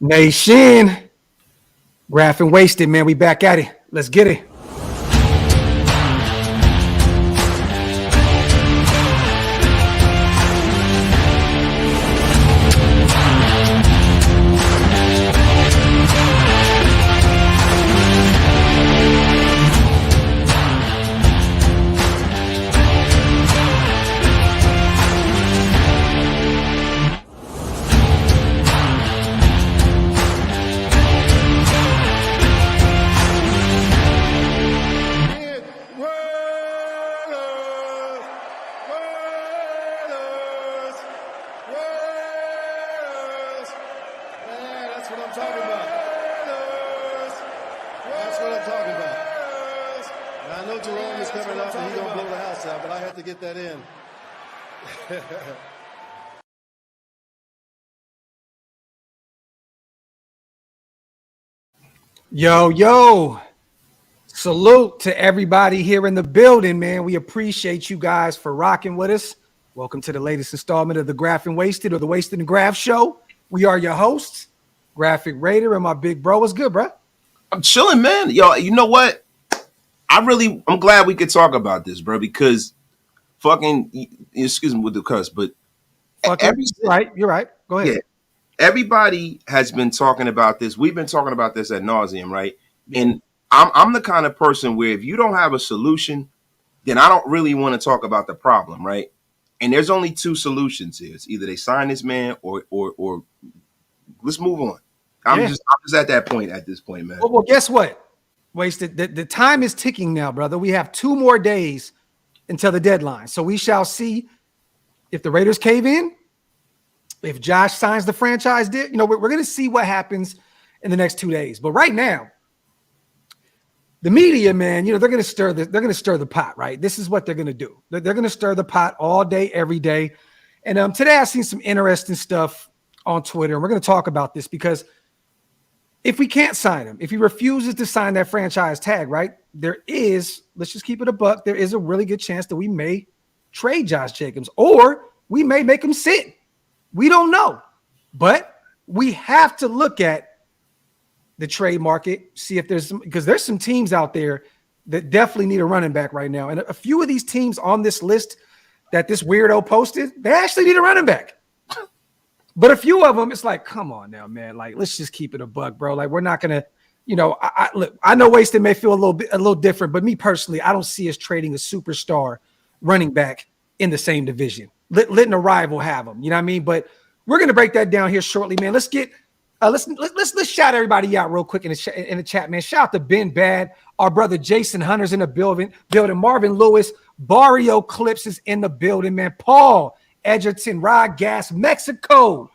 Nation, Graph and Wasted, man. We back at it. Let's get it. Yo, salute to everybody here in the building, man. We appreciate you guys for rocking with us. Welcome to the latest installment of the Graph and Wasted, or the Wasted and Graph Show. We are your hosts, Graphic Raider and my big bro. What's good, bro? I'm chilling, man. Yo, you know what? I'm glad we could talk about this, bro, because excuse me with the cuss, but you're right. Go ahead. Yeah, everybody has been talking about this. We've been talking about this ad nauseum, right? And I'm the kind of person where if you don't have a solution, then I don't really want to talk about the problem, right? And there's only two solutions here. It's either they sign this man or let's move on. I'm just at that point at this point, man. Well, guess what? Wasted. The time is ticking now, brother. We have 2 more days until the deadline. So we shall see if the Raiders cave in, if Josh signs the franchise deal. You know, we're going to see what happens in the next 2 days. But right now, the media, man, you know, they're going to stir the pot, right? This is what they're going to do. They're going to stir the pot all day, every day. And today I've seen some interesting stuff on Twitter, and we're going to talk about this because if we can't sign him, if he refuses to sign that franchise tag, right, let's just keep it a buck, there is a really good chance that we may trade Josh Jacobs, or we may make him sit. We don't know. But we have to look at the trade market, see if there's some teams out there that definitely need a running back right now. And a few of these teams on this list that this weirdo posted, they actually need a running back. But a few of them, it's like, come on now, man. Like, let's just keep it a buck, bro. Like, we're not gonna, you know. Look, I know Wasted may feel a little different, but me personally, I don't see us trading a superstar running back in the same division. Letting a rival have them, you know what I mean? But we're gonna break that down here shortly, man. Let's get let's shout everybody out real quick in the chat, man. Shout out to Ben Bad, our brother Jason Hunter's in the building. Marvin Lewis, Barrio Clips is in the building, man. Paul Edgerton, Rod Gas, Mexico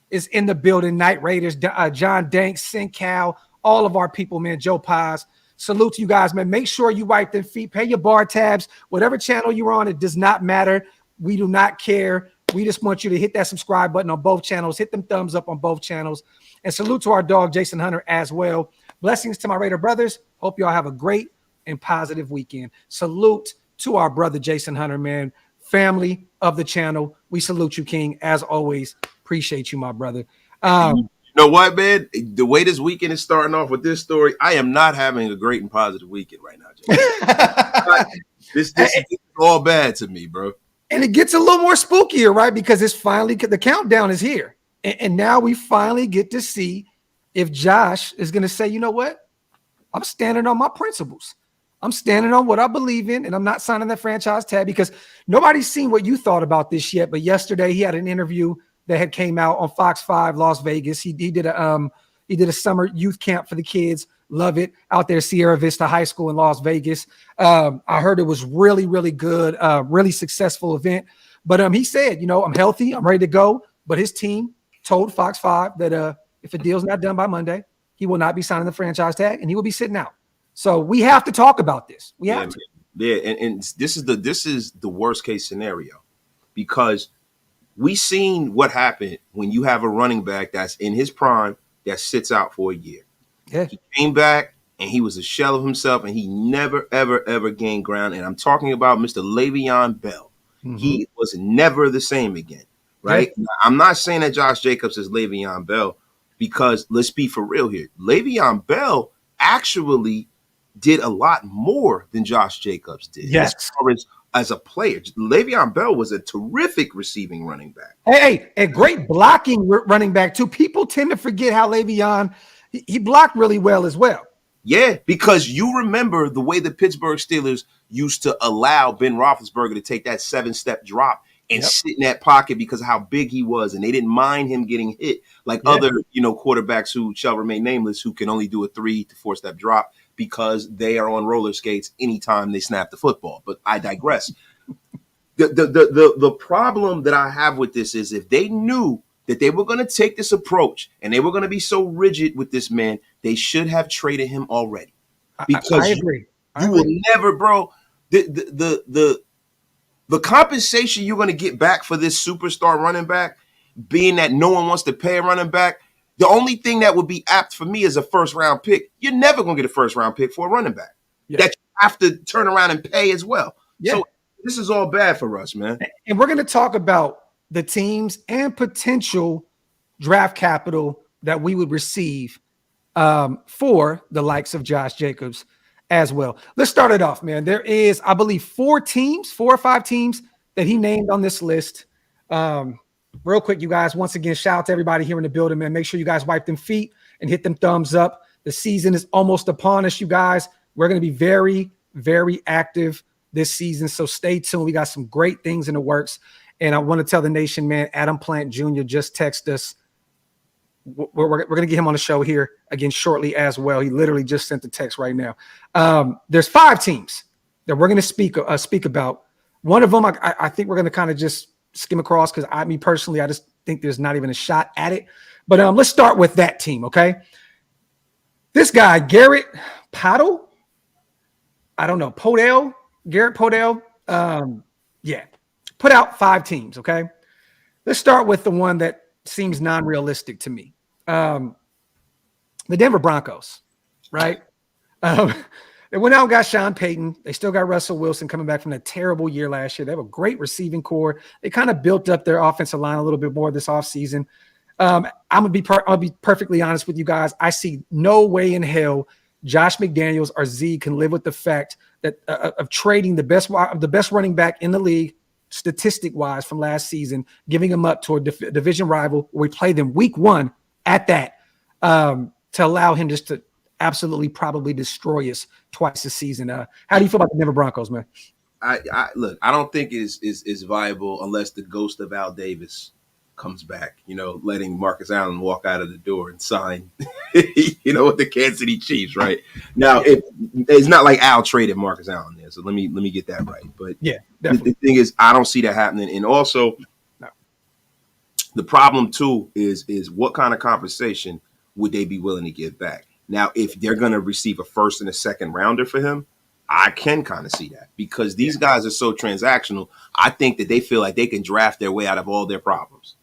is in the building. Night Raiders, John Danks, Sincal, all of our people, man. Joe Paz. Salute to you guys, man. Make sure you wipe them feet, pay your bar tabs, whatever channel you're on. It does not matter. We do not care. We just want you to hit that subscribe button on both channels. Hit them thumbs up on both channels. And salute to our dog, Jason Hunter, as well. Blessings to my Raider brothers. Hope y'all have a great and positive weekend. Salute to our brother, Jason Hunter, man. Family of the channel. We salute you, King. As always, appreciate you, my brother. You know what, man? The way this weekend is starting off with this story, I am not having a great and positive weekend right now, Jason. This is all bad to me, bro. And it gets a little more spookier, right? Because it's finally, the countdown is here. And now we finally get to see if Josh is going to say, you know what? I'm standing on my principles. I'm standing on what I believe in, and I'm not signing that franchise tag, because nobody's seen what you thought about this yet. But yesterday he had an interview that had came out on Fox 5 Las Vegas. He did a summer youth camp for the kids. Love it out there, Sierra Vista High School in Las Vegas. I heard it was really, really good, really successful event. But he said, you know, I'm healthy, I'm ready to go. But his team told Fox 5 that if a deal's not done by Monday, he will not be signing the franchise tag and he will be sitting out. So we have to talk about this. We have to. Yeah, and this is the worst case scenario, because we seen what happened when you have a running back that's in his prime that sits out for a year. Yeah. He came back and he was a shell of himself, and he never, ever, ever gained ground. And I'm talking about Mr. Le'Veon Bell. Mm-hmm. He was never the same again, right? Yeah. I'm not saying that Josh Jacobs is Le'Veon Bell, because let's be for real here. Le'Veon Bell actually did a lot more than Josh Jacobs did. Yes. As far as a player, Le'Veon Bell was a terrific receiving running back. Hey, a great blocking running back too. People tend to forget how Le'Veon, he blocked really well as well. Yeah, because you remember the way the Pittsburgh Steelers used to allow Ben Roethlisberger to take that 7-step drop and sit in that pocket because of how big he was, and they didn't mind him getting hit like other, quarterbacks who shall remain nameless, who can only do a 3 to 4-step drop because they are on roller skates anytime they snap the football. But I digress. The problem that I have with this is if they knew that they were going to take this approach and they were going to be so rigid with this man, they should have traded him already. Because I agree. You will never, bro. The compensation you're going to get back for this superstar running back, being that no one wants to pay a running back, the only thing that would be apt for me is a first-round pick. You're never going to get a first-round pick for a running back that you have to turn around and pay as well. Yeah. So this is all bad for us, man. And we're going to talk about the teams and potential draft capital that we would receive for the likes of Josh Jacobs as well. Let's start it off, man. There is, I believe, 4 or 5 teams that he named on this list. Real quick, you guys, once again, shout out to everybody here in the building, man. Make sure you guys wipe them feet and hit them thumbs up. The season is almost upon us, you guys. We're going to be very, very active this season, so stay tuned. We got some great things in the works. And I want to tell the nation, man, Adam Plant Jr. just texted us. We're going to get him on the show here again shortly as well. He literally just sent the text right now. There's 5 teams that we're going to speak about. One of them, I think we're going to kind of just skim across because me personally, I just think there's not even a shot at it. But let's start with that team, okay? This guy, Garrett Podell, I don't know, Garrett Podell, put out 5 teams, okay? Let's start with the one that seems non-realistic to me. The Denver Broncos, right? They went out and got Sean Payton. They still got Russell Wilson coming back from a terrible year last year. They have a great receiving core. They kind of built up their offensive line a little bit more this offseason. I'm gonna be perfectly honest with you guys. I see no way in hell Josh McDaniels or Z can live with the fact that of trading the best running back in the league, statistic-wise, from last season, giving them up to a division rival where we play them week 1 at that, to allow him just to absolutely probably destroy us twice a season. How do you feel about the Denver Broncos, man? I look, I don't think is viable unless the ghost of Al Davis comes back, letting Marcus Allen walk out of the door and sign, with the Kansas City Chiefs, right? Now, it's not like Al traded Marcus Allen there, so let me get that right. But yeah, the thing is, I don't see that happening. And also, the problem too is what kind of compensation would they be willing to give back? Now, if they're going to receive a first and a second rounder for him, I can kind of see that because these guys are so transactional. I think that they feel like they can draft their way out of all their problems.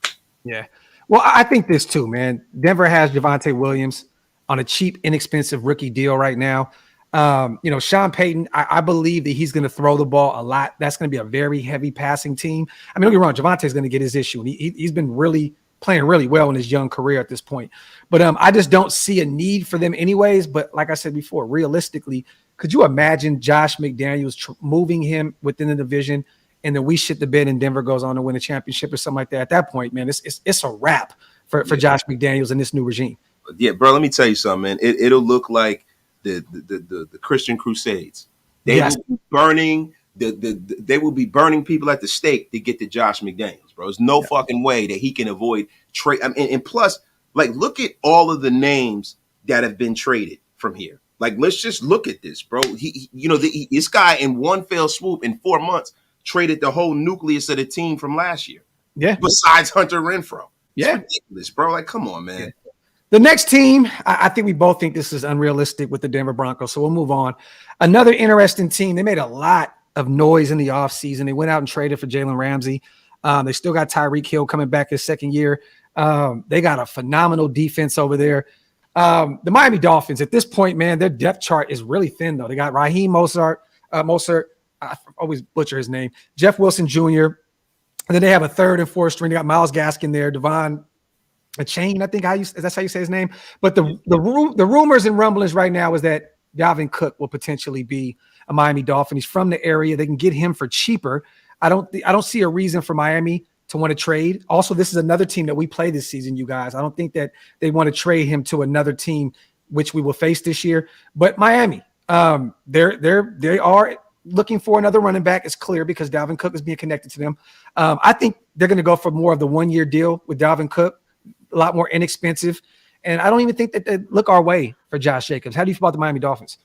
Yeah. Well, I think this too, man. Denver has Javonte Williams on a cheap, inexpensive rookie deal right now. Sean Payton, I believe that he's going to throw the ball a lot. That's going to be a very heavy passing team. I mean, don't get me wrong, Javonte's going to get his issue, and he's been playing really well in his young career at this point. But I just don't see a need for them anyways. But like I said before, realistically, could you imagine Josh McDaniels moving him within the division, and then we shit the bed and Denver goes on to win a championship or something like that? At that point, man, it's a wrap for Josh McDaniels and this new regime. Yeah, bro, let me tell you something, man. It'll look like the Christian Crusades. They will be burning they will be burning people at the stake to get to Josh McDaniels, bro. There's no fucking way that he can avoid trade. And plus, like, look at all of the names that have been traded from here. Like, let's just look at this, bro. This guy in one fell swoop in 4 months traded the whole nucleus of the team from last year. Yeah. Besides Hunter Renfrow. It's ridiculous, bro. Like, come on, man. Yeah. The next team, I think we both think this is unrealistic with the Denver Broncos, so we'll move on. Another interesting team. They made a lot of noise in the offseason. They went out and traded for Jalen Ramsey. They still got Tyreek Hill coming back his second year. They got a phenomenal defense over there. The Miami Dolphins, at this point, man, their depth chart is really thin, though. They got Raheem Mostert, I always butcher his name, Jeff Wilson Jr., and then they have a third and fourth string. They got Myles Gaskin there, Devon a chain. I think that's how you say his name. But the rumors and rumblings right now is that Dalvin Cook will potentially be a Miami Dolphin. He's from the area. They can get him for cheaper. I don't see a reason for Miami to want to trade. Also, this is another team that we play this season, you guys. I don't think that they want to trade him to another team, which we will face this year. But Miami, they are looking for another running back. It's clear because Dalvin Cook is being connected to them. I think they're going to go for more of the 1-year deal with Dalvin Cook, a lot more inexpensive. And I don't even think that they look our way for Josh Jacobs. How do you feel about the Miami Dolphins?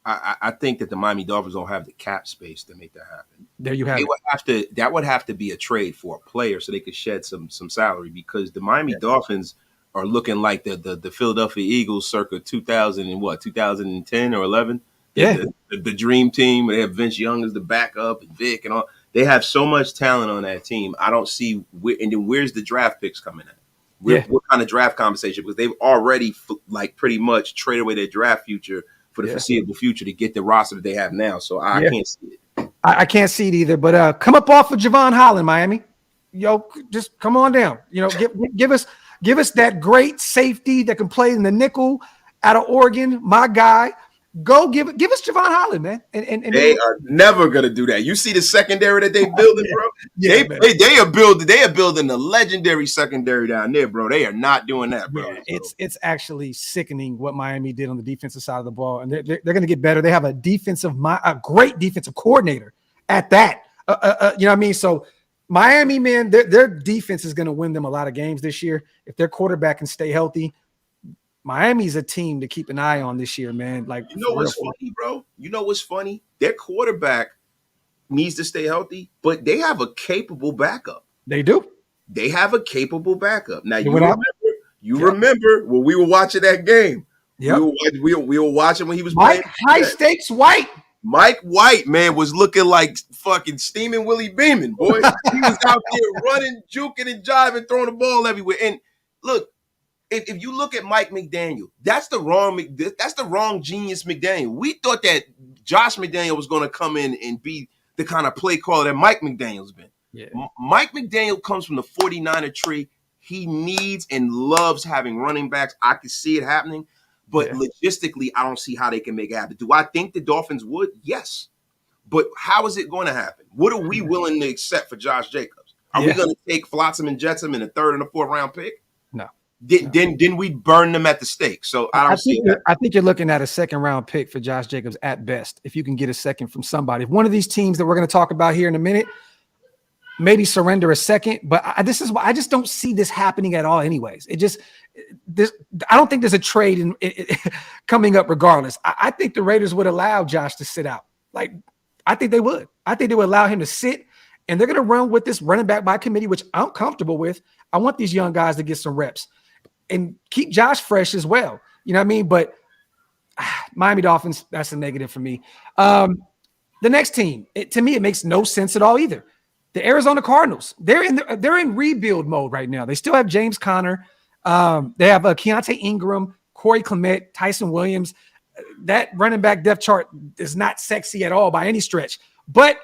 I think that the Miami Dolphins don't have the cap space to make that happen. There you have it. That would have to be a trade for a player so they could shed some salary, because the Miami Dolphins are looking like the Philadelphia Eagles circa 2010 or 11. Yeah. The dream team. They have Vince Young as the backup and Vic and all. They have so much talent on that team. I don't see and then where's the draft picks coming at? What kind of draft conversation? Because they've already pretty much traded away their draft future for the foreseeable future to get the roster that they have now. So I can't see it. I can't see it either. But come up off of Javon Holland, Miami. Yo, just come on down. Give us that great safety that can play in the nickel out of Oregon. My guy. Go give us Javon Holland, man. And they are never gonna do that. You see the secondary that they building, bro. They are building the legendary secondary down there, bro. They are not doing that, bro. Yeah, it's actually sickening what Miami did on the defensive side of the ball, and they're gonna get better. They have a great defensive coordinator at that. You know what I mean? So Miami, man, their defense is gonna win them a lot of games this year if their quarterback can stay healthy. Miami's a team to keep an eye on this year, man. Like, you know what's funny, bro? You know what's funny? Their quarterback needs to stay healthy, but they have a capable backup. They do. They have a capable backup. Now, remember when we were watching that game. Yeah, we were watching when he was Mike playing. High Stakes White. Mike White, man, was looking like fucking steaming Willie Beeman, boy. He was out there running, juking, and jiving, throwing the ball everywhere. And look, if you look at Mike McDaniel, that's the wrong genius McDaniel. We thought that Josh McDaniel was going to come in and be the kind of play caller that Mike McDaniel's been. Yeah. Mike McDaniel comes from the 49er tree. He needs and loves having running backs. I can see it happening, but logistically, I don't see how they can make it happen. Do I think the Dolphins would? Yes. But how is it going to happen? What are we willing to accept for Josh Jacobs? Are we going to take Flotsam and Jetsam in a 3rd and a 4th round pick? No. Then we burn them at the stake. So I think you're looking at a 2nd round pick for Josh Jacobs at best, if you can get a second from somebody. If one of these teams that we're going to talk about here in a minute, maybe surrender a second. But I just don't see this happening at all. Anyways, I don't think there's a trade coming up regardless. I think the Raiders would allow Josh to sit out. Like, I think they would. I think they would allow him to sit, and they're going to run with this running back by committee, which I'm comfortable with. I want these young guys to get some reps and keep Josh fresh as well. You know what I mean? But Miami Dolphins, that's a negative for me. The next team, to me, it makes no sense at all either. The Arizona Cardinals, they're in rebuild mode right now. They still have James Conner. They have Keontae Ingram, Corey Clement, Tyson Williams. That running back depth chart is not sexy at all by any stretch. But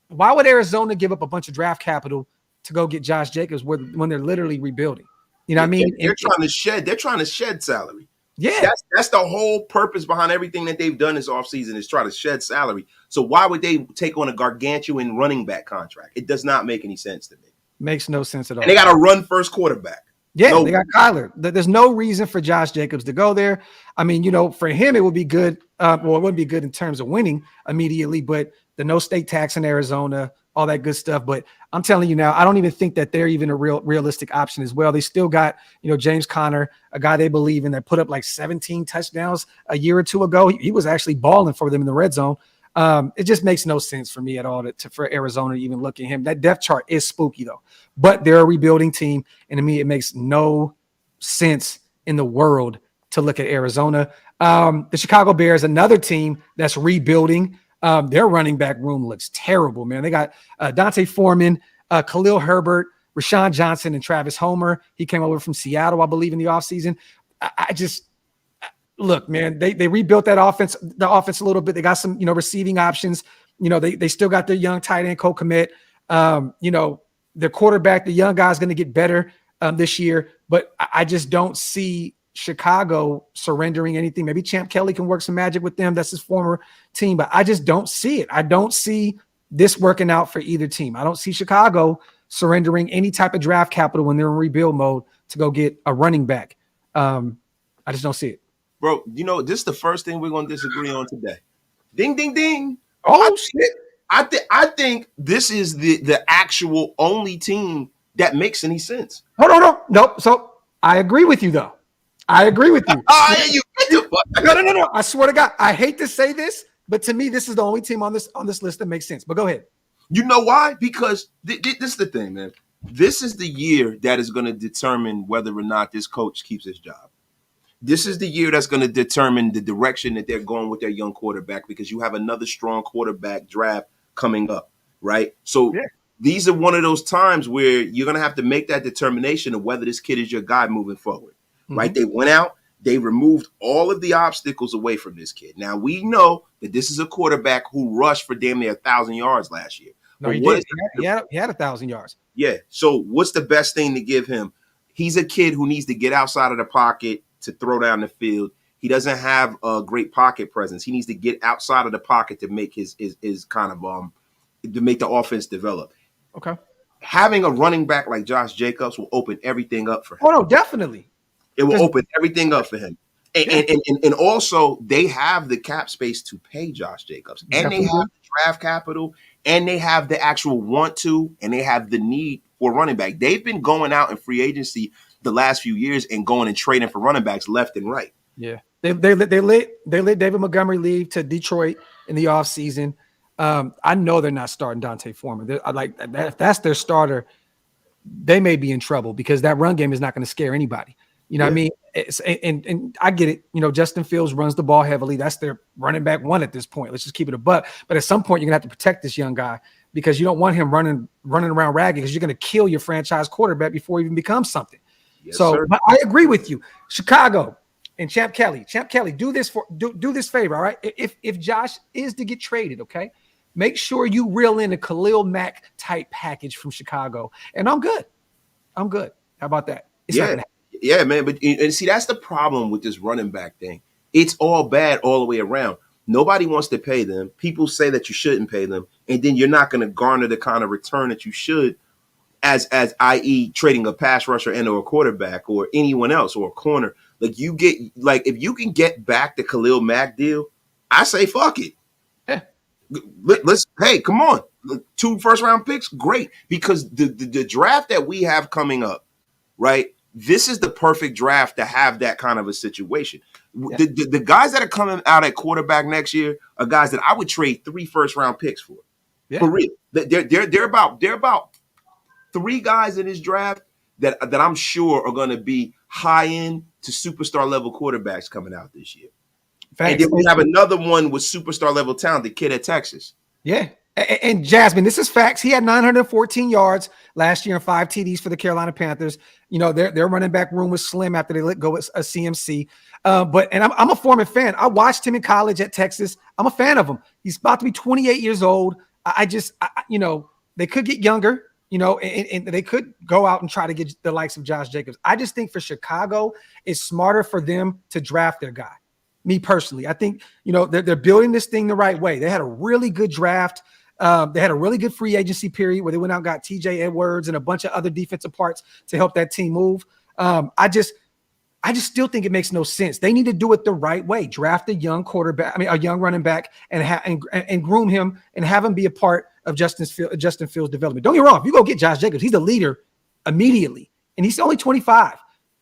why would Arizona give up a bunch of draft capital to go get Josh Jacobs when they're literally rebuilding? You know what I mean? They're trying to shed salary. Yeah. That's the whole purpose behind everything that they've done this offseason, is try to shed salary. So why would they take on a gargantuan running back contract? It does not make any sense to me. Makes no sense at all. And they got a run first quarterback. Yeah, they got Kyler. There's no reason for Josh Jacobs to go there. I mean, for him, it would be good. It wouldn't be good in terms of winning immediately, but the no state tax in Arizona, all that good stuff. But I'm telling you now, I don't even think that they're even a realistic option as well. They still got, James Conner, a guy they believe in, that put up like 17 touchdowns a year or two ago. He was actually balling for them in the red zone. It just makes no sense for me at all for Arizona to even look at him. That depth chart is spooky though, but they're a rebuilding team. And to me, it makes no sense in the world to look at Arizona. The Chicago Bears, another team that's rebuilding. Their running back room looks terrible, man. They got Dante Foreman, Khalil Herbert, Rashawn Johnson, and Travis Homer. He came over from Seattle, I believe, in the offseason. Look, man, they rebuilt the offense a little bit. They got some, receiving options. They still got their young tight end, Cole Kmet. Their quarterback, the young guy's going to get better this year, but I just don't see Chicago surrendering anything. Maybe Champ Kelly can work some magic with them. That's his former team, but I just don't see it. I don't see this working out for either team. I don't see Chicago surrendering any type of draft capital when they're in rebuild mode to go get a running back. I just don't see it. Bro, this is the first thing we're going to disagree on today. Ding, ding, ding. Shit. I think this is the actual only team that makes any sense. Hold on, no. So I agree with you, though. I agree with you. No. I swear to God, I hate to say this, but to me, this is the only team on this list that makes sense. But go ahead. You know why? Because this is the thing, man. This is the year that is going to determine whether or not this coach keeps his job. This is the year that's going to determine the direction that they're going with their young quarterback, because you have another strong quarterback draft coming up, right? So these are one of those times where you're going to have to make that determination of whether this kid is your guy moving forward, right? They went out, they removed all of the obstacles away from this kid. Now, we know that this is a quarterback who rushed for damn near 1,000 yards last year. No, he did. He had 1,000 yards. Yeah. So what's the best thing to give him? He's a kid who needs to get outside of the pocket to throw down the field. He doesn't have a great pocket presence. He needs to get outside of the pocket to make his kind of to make the offense develop. Okay. Having a running back like Josh Jacobs will open everything up for him. Oh no, definitely. It will open everything up for him. And also they have the cap space to pay Josh Jacobs, and they have the draft capital, and they have the actual want to, and they have the need for running back. They've been going out in free agency the last few years and going and trading for running backs left and right. Yeah. They let David Montgomery leave to Detroit in the offseason. I know they're not starting Dante Foreman. If that's their starter, they may be in trouble, because that run game is not going to scare anybody. You know what I mean? And I get it. Justin Fields runs the ball heavily. That's their running back one at this point. Let's just keep it a buck. But at some point, you're going to have to protect this young guy, because you don't want him running around ragged, because you're going to kill your franchise quarterback before he even becomes something. Yes, so I agree with you. Chicago and Champ Kelly, do this favor, all right? If Josh is to get traded, okay, make sure you reel in a Khalil Mack type package from Chicago, and I'm good. How about that? It's not gonna happen. Yeah, man. But and see, that's the problem with this running back thing. It's all bad all the way around. Nobody wants to pay them. People say that you shouldn't pay them, and then you're not going to garner the kind of return that you should, as i.e. trading a pass rusher and or a quarterback or anyone else or a corner. If you can get back the Khalil Mack deal, I say fuck it. Yeah. Hey, come on. 2 first-round picks, great. Because the draft that we have coming up, right? This is the perfect draft to have that kind of a situation. Yeah. The guys that are coming out at quarterback next year are guys that I would trade 3 first-round picks for. Yeah. For real. They're about 3 guys in this draft that I'm sure are going to be high-end to superstar level quarterbacks coming out this year. Facts. And then we have another one with superstar level talent, the kid at Texas. Yeah. And Jasmine, this is facts. He had 914 yards last year and 5 TDs for the Carolina Panthers. Their running back room was slim after they let go with a CMC. But I'm a Foreman fan. I watched him in college at Texas. I'm a fan of him. He's about to be 28 years old. They could get younger, and they could go out and try to get the likes of Josh Jacobs. I just think for Chicago, it's smarter for them to draft their guy. Me personally, I think, they're building this thing the right way. They had a really good draft. They had a really good free agency period where they went out and got TJ Edwards and a bunch of other defensive parts to help that team move. I just still think it makes no sense. They need to do it the right way. Draft a young a young running back, and groom him and have him be a part of Justin Fields' development. Don't get me wrong. If you go get Josh Jacobs, he's the leader immediately, and he's only 25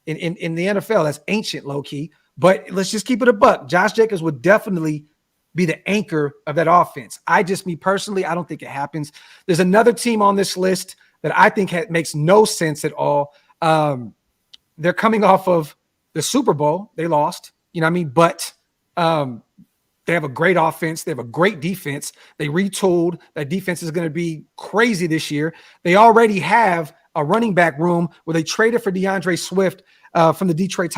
in the NFL. That's ancient, low key. But let's just keep it a buck. Josh Jacobs would definitely be the anchor of that offense. Me personally, I don't think it happens. There's another team on this list that I think makes no sense at all. They're coming off of the Super Bowl. They lost, but they have a great offense. They have a great defense. They retooled. That defense is going to be crazy this year. They already have a running back room where they traded for DeAndre Swift from the Detroit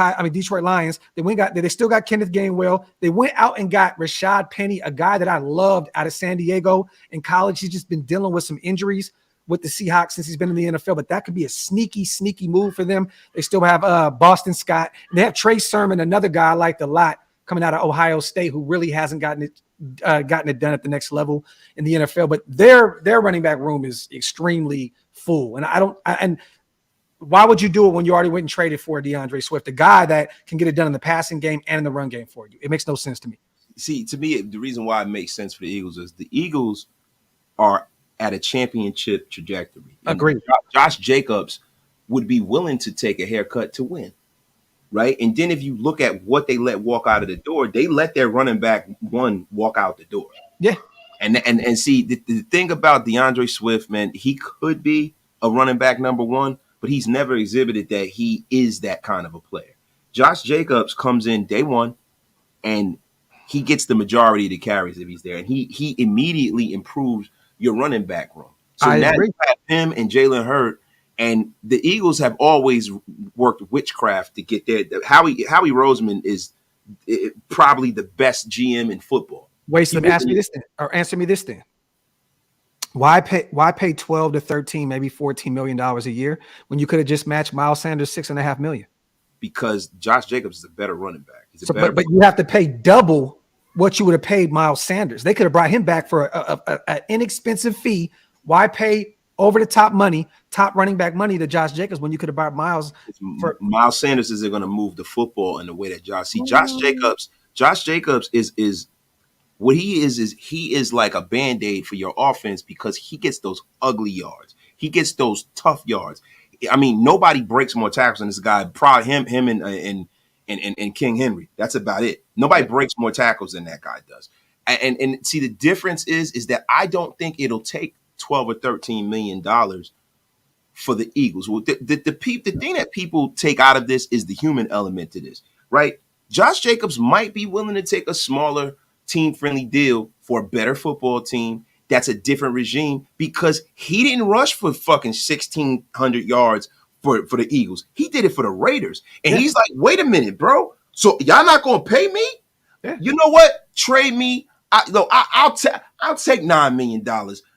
Lions. They still got Kenneth Gainwell. They went out and got Rashad Penny, a guy that I loved out of San Diego in college. He's just been dealing with some injuries. with the Seahawks since he's been in the NFL, but that could be a sneaky move for them. They still have Boston Scott. And they have Trey Sermon, another guy I liked a lot coming out of Ohio State who really hasn't gotten it done at the next level in the NFL. But their running back room is extremely full. And why would you do it when you already went and traded for DeAndre Swift, a guy that can get it done in the passing game and in the run game for you? It makes no sense to me. See, to me, the reason why it makes sense for the Eagles is the Eagles are at a championship trajectory. Agreed. Josh Jacobs would be willing to take a haircut to win, right? And then if you look at what they let walk out of the door, they let their running back one walk out the door. Yeah. And see, the thing about DeAndre Swift, man, he could be a running back number one, but he's never exhibited that he is that kind of a player. Josh Jacobs comes in day one, and he gets the majority of the carries if he's there, and he immediately improves your running back room. So now you have him and Jalen Hurts, and the Eagles have always worked witchcraft to get there. Howie Roseman is probably the best GM in football. Wait, so answer me this then. Why pay 12 to 13, maybe $14 million a year when you could have just matched Miles Sanders $6.5 million? Because Josh Jacobs is a better running back. But you have to pay double what you would have paid Miles Sanders. They could have brought him back for an inexpensive fee. Why pay over the top money, top running back money to Josh Jacobs when you could have bought Miles? Miles Sanders isn't going to move the football in the way that Josh Jacobs is what he is like a Band-Aid for your offense because he gets those ugly yards. He gets those tough yards. I mean, nobody breaks more tackles than this guy. Probably him and King Henry. That's about it. Nobody breaks more tackles than that guy does. And see, the difference is that I don't think it'll take $12 or $13 million for the Eagles. Well, the thing that people take out of this is the human element to this, right? Josh Jacobs might be willing to take a smaller team-friendly deal for a better football team that's a different regime because he didn't rush for fucking 1,600 yards for the Eagles. He did it for the Raiders. And he's like, wait a minute, bro. So y'all not going to pay me? Yeah. You know what? Trade me. I'll take $9 million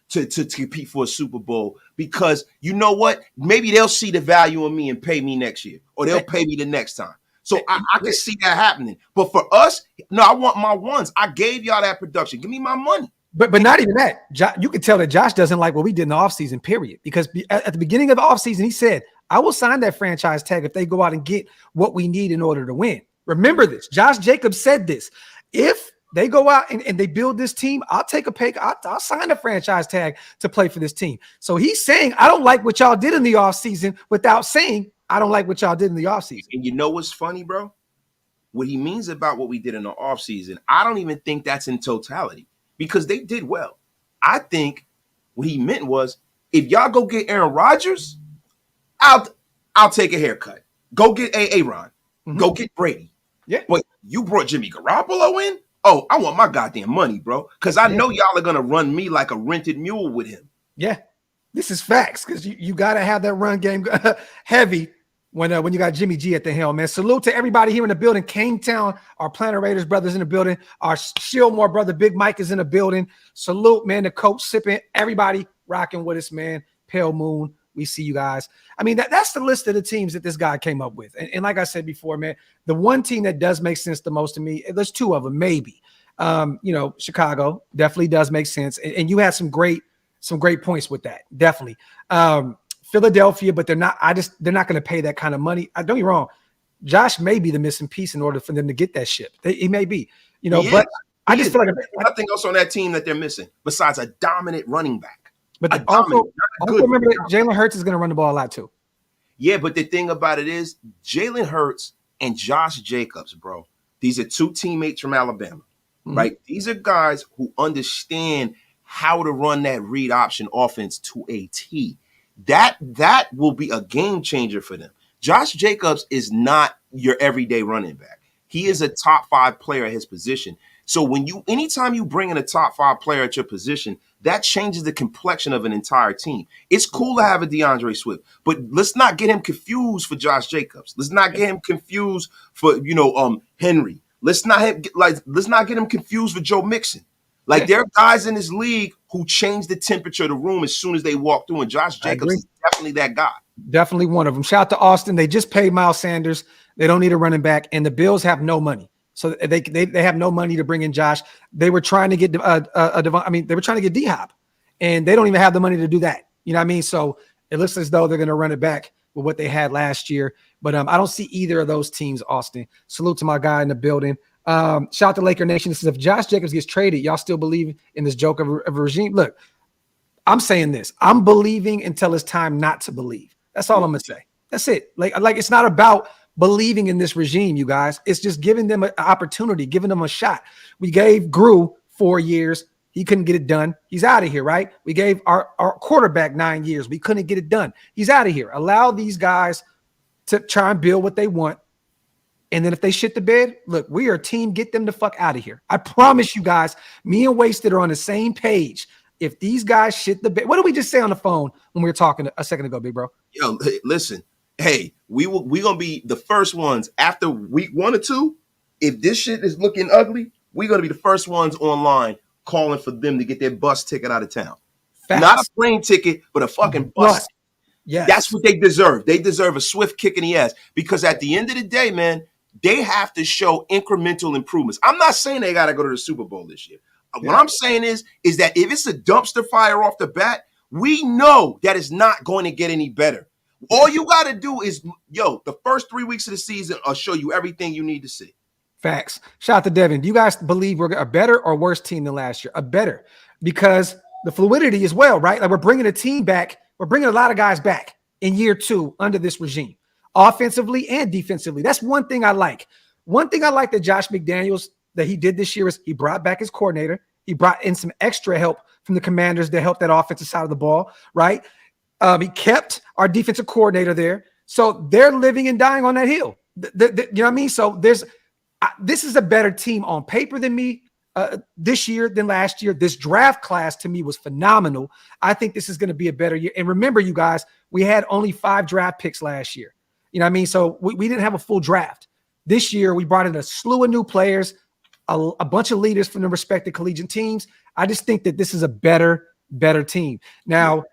to compete for a Super Bowl because you know what? Maybe they'll see the value in me and pay me next year or they'll pay me the next time. So I can see that happening. But for us, no, I want my ones. I gave y'all that production. Give me my money. But not even that. You can tell that Josh doesn't like what we did in the offseason, period. Because at the beginning of the offseason, he said, I will sign that franchise tag if they go out and get what we need in order to win. Remember this. Josh Jacobs said this. If they go out and they build this team, I'll take a pay. I'll sign a franchise tag to play for this team. So he's saying, I don't like what y'all did in the offseason without saying, I don't like what y'all did in the offseason. And you know what's funny, bro? What he means about what we did in the offseason, I don't even think that's in totality because they did well. I think what he meant was, if y'all go get Aaron Rodgers, I'll take a haircut. Go get Aaron. Mm-hmm. Go get Brady. Yeah. But you brought Jimmy Garoppolo in? Oh, I want my goddamn money, bro. Because I know y'all are going to run me like a rented mule with him. Yeah. This is facts because you got to have that run game heavy when you got Jimmy G at the helm, man. Salute to everybody here in the building. Cane Town, our Planet Raiders brothers in the building. Our Shieldmore brother, Big Mike, is in the building. Salute, man. The coach sipping. Everybody rocking with us, man. Pale Moon. We see you guys. I mean, that's the list of the teams that this guy came up with. And like I said before, man, the one team that does make sense the most to me, there's two of them, maybe. Chicago definitely does make sense. And you had some great points with that. Definitely. Philadelphia, but they're not going to pay that kind of money. Don't get me wrong. Josh may be the missing piece in order for them to get that ship. He may be, but I just feel like nothing else on that team that they're missing besides a dominant running back. But also remember that Jalen Hurts is going to run the ball a lot too. Yeah, but the thing about it is Jalen Hurts and Josh Jacobs, bro. These are two teammates from Alabama, right? These are guys who understand how to run that read option offense to a T. That will be a game changer for them. Josh Jacobs is not your everyday running back. He is a top 5 player at his position. So anytime you bring in a top 5 player at your position, that changes the complexion of an entire team. It's cool to have a DeAndre Swift, but let's not get him confused for Josh Jacobs. Let's not get him confused for Henry. Let's not get him confused for Joe Mixon. Like there are guys in this league who change the temperature of the room as soon as they walk through, and Josh Jacobs is definitely that guy. Definitely one of them. Shout out to Austin. They just paid Miles Sanders. They don't need a running back, and the Bills have no money. So they have no money to bring in Josh. They were trying to get they were trying to get D-Hop, and they don't even have the money to do that. You know what I mean? So it looks as though they're going to run it back with what they had last year. But I don't see either of those teams, Austin. Salute to my guy in the building. Shout out to Laker Nation. This is if Josh Jacobs gets traded, y'all still believe in this joke of a regime? Look, I'm saying this. I'm believing until it's time not to believe. That's all I'm gonna say. That's it. Like it's not about believing in this regime, you guys. It's just giving them an opportunity, giving them a shot. We gave Grew 4 years. He couldn't get it done. He's out of here, right? We gave our quarterback 9 years. We couldn't get it done. He's out of here. Allow these guys to try and build what they want. And then if they shit the bed, look, we are a team. Get them the fuck out of here. I promise you guys, me and Wasted are on the same page. If these guys shit the bed, what did we just say on the phone when we were talking a second ago, big bro? Yo, listen. Hey, we gonna be the first ones after week 1 or 2. If this shit is looking ugly, we're gonna be the first ones online calling for them to get their bus ticket out of town. Facts. Not a plane ticket, but a fucking bus. Yes. That's what they deserve. They deserve a swift kick in the ass because at the end of the day, man, they have to show incremental improvements. I'm not saying they got to go to the Super Bowl this year. Yeah. What I'm saying is that if it's a dumpster fire off the bat, we know that it's not going to get any better. All you got to do is, the first 3 weeks of the season will show you everything you need to see. Facts. Shout out to Devin. Do you guys believe we're a better or worse team than last year? A better, because the fluidity as well, right? Like we're bringing a team back. We're bringing a lot of guys back in year 2 under this regime, offensively and defensively. That's one thing I like. One thing I like that Josh McDaniels that he did this year is he brought back his coordinator. He brought in some extra help from the Commanders to help that offensive side of the ball, right? He kept our defensive coordinator there. So they're living and dying on that hill. You know what I mean? So this is a better team on paper than me this year than last year. This draft class to me was phenomenal. I think this is going to be a better year. And remember, you guys, we had only 5 draft picks last year. You know what I mean? So we didn't have a full draft. This year, we brought in a slew of new players, a bunch of leaders from the respective collegiate teams. I just think that this is a better team. Now,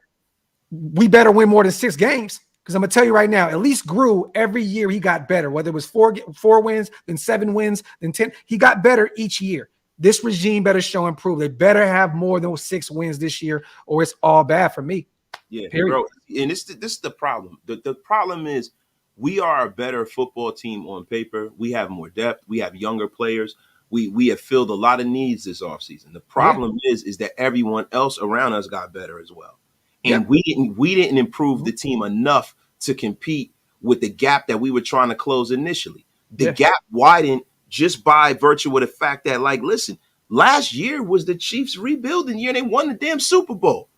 we better win more than 6 games because I'm going to tell you right now, at least Grew every year he got better, whether it was 4 wins, then 7 wins, then 10. He got better each year. This regime better show improve. They better have more than 6 wins this year or it's all bad for me. Yeah, bro. And this is the problem. The problem is we are a better football team on paper. We have more depth. We have younger players. We have filled a lot of needs this offseason. The problem is that everyone else around us got better as well. And we didn't improve the team enough to compete with the gap that we were trying to close initially. The gap widened just by virtue of the fact that, like, listen, last year was the Chiefs' rebuilding year. They won the damn Super Bowl.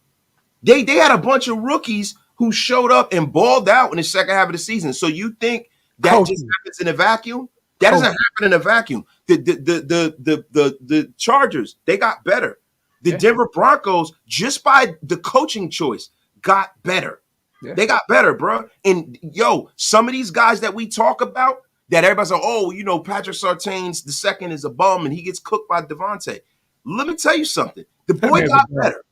They had a bunch of rookies who showed up and balled out in the second half of the season. So you think that just happens in a vacuum? That doesn't happen in a vacuum. The Chargers, they got better. The Denver Broncos, just by the coaching choice, got better. Yeah. They got better, bro. And some of these guys that we talk about, that everybody's like, Patrick Surtain's the second is a bum and he gets cooked by Devontae. Let me tell you something. The boy got better.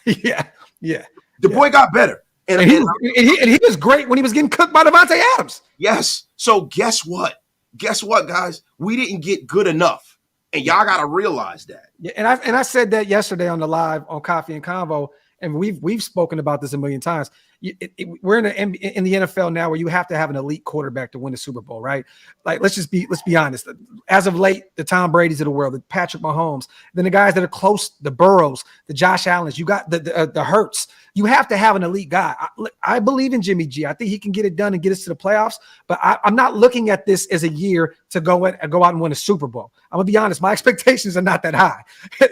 Yeah. The boy got better. And he was great when he was getting cooked by Devontae Adams. Yes. So guess what? Guess what, guys? We didn't get good enough. And y'all got to realize that. Yeah, and I said that yesterday on the live on Coffee and Convo, and we've spoken about this a million times. We're in the NFL now where you have to have an elite quarterback to win the Super Bowl, right? Like let's be honest. As of late, the Tom Brady's of the world, the Patrick Mahomes, then the guys that are close, the Burrows, the Josh Allens, you got the Hurts. You have to have an elite guy. I believe in Jimmy G. I think he can get it done and get us to the playoffs. But I'm not looking at this as a year to go out and win a Super Bowl. I'm gonna be honest. My expectations are not that high.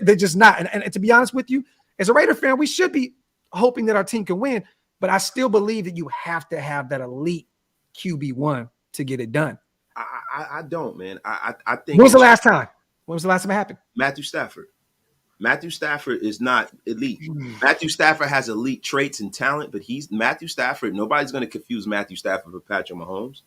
They're just not. And to be honest with you, as a Raider fan, we should be hoping that our team can win. But I still believe that you have to have that elite QB1 to get it done. I don't, man. I think. When was the last time? When was the last time it happened? Matthew Stafford. Matthew Stafford is not elite. Matthew Stafford has elite traits and talent, but he's Matthew Stafford. Nobody's going to confuse Matthew Stafford with Patrick Mahomes.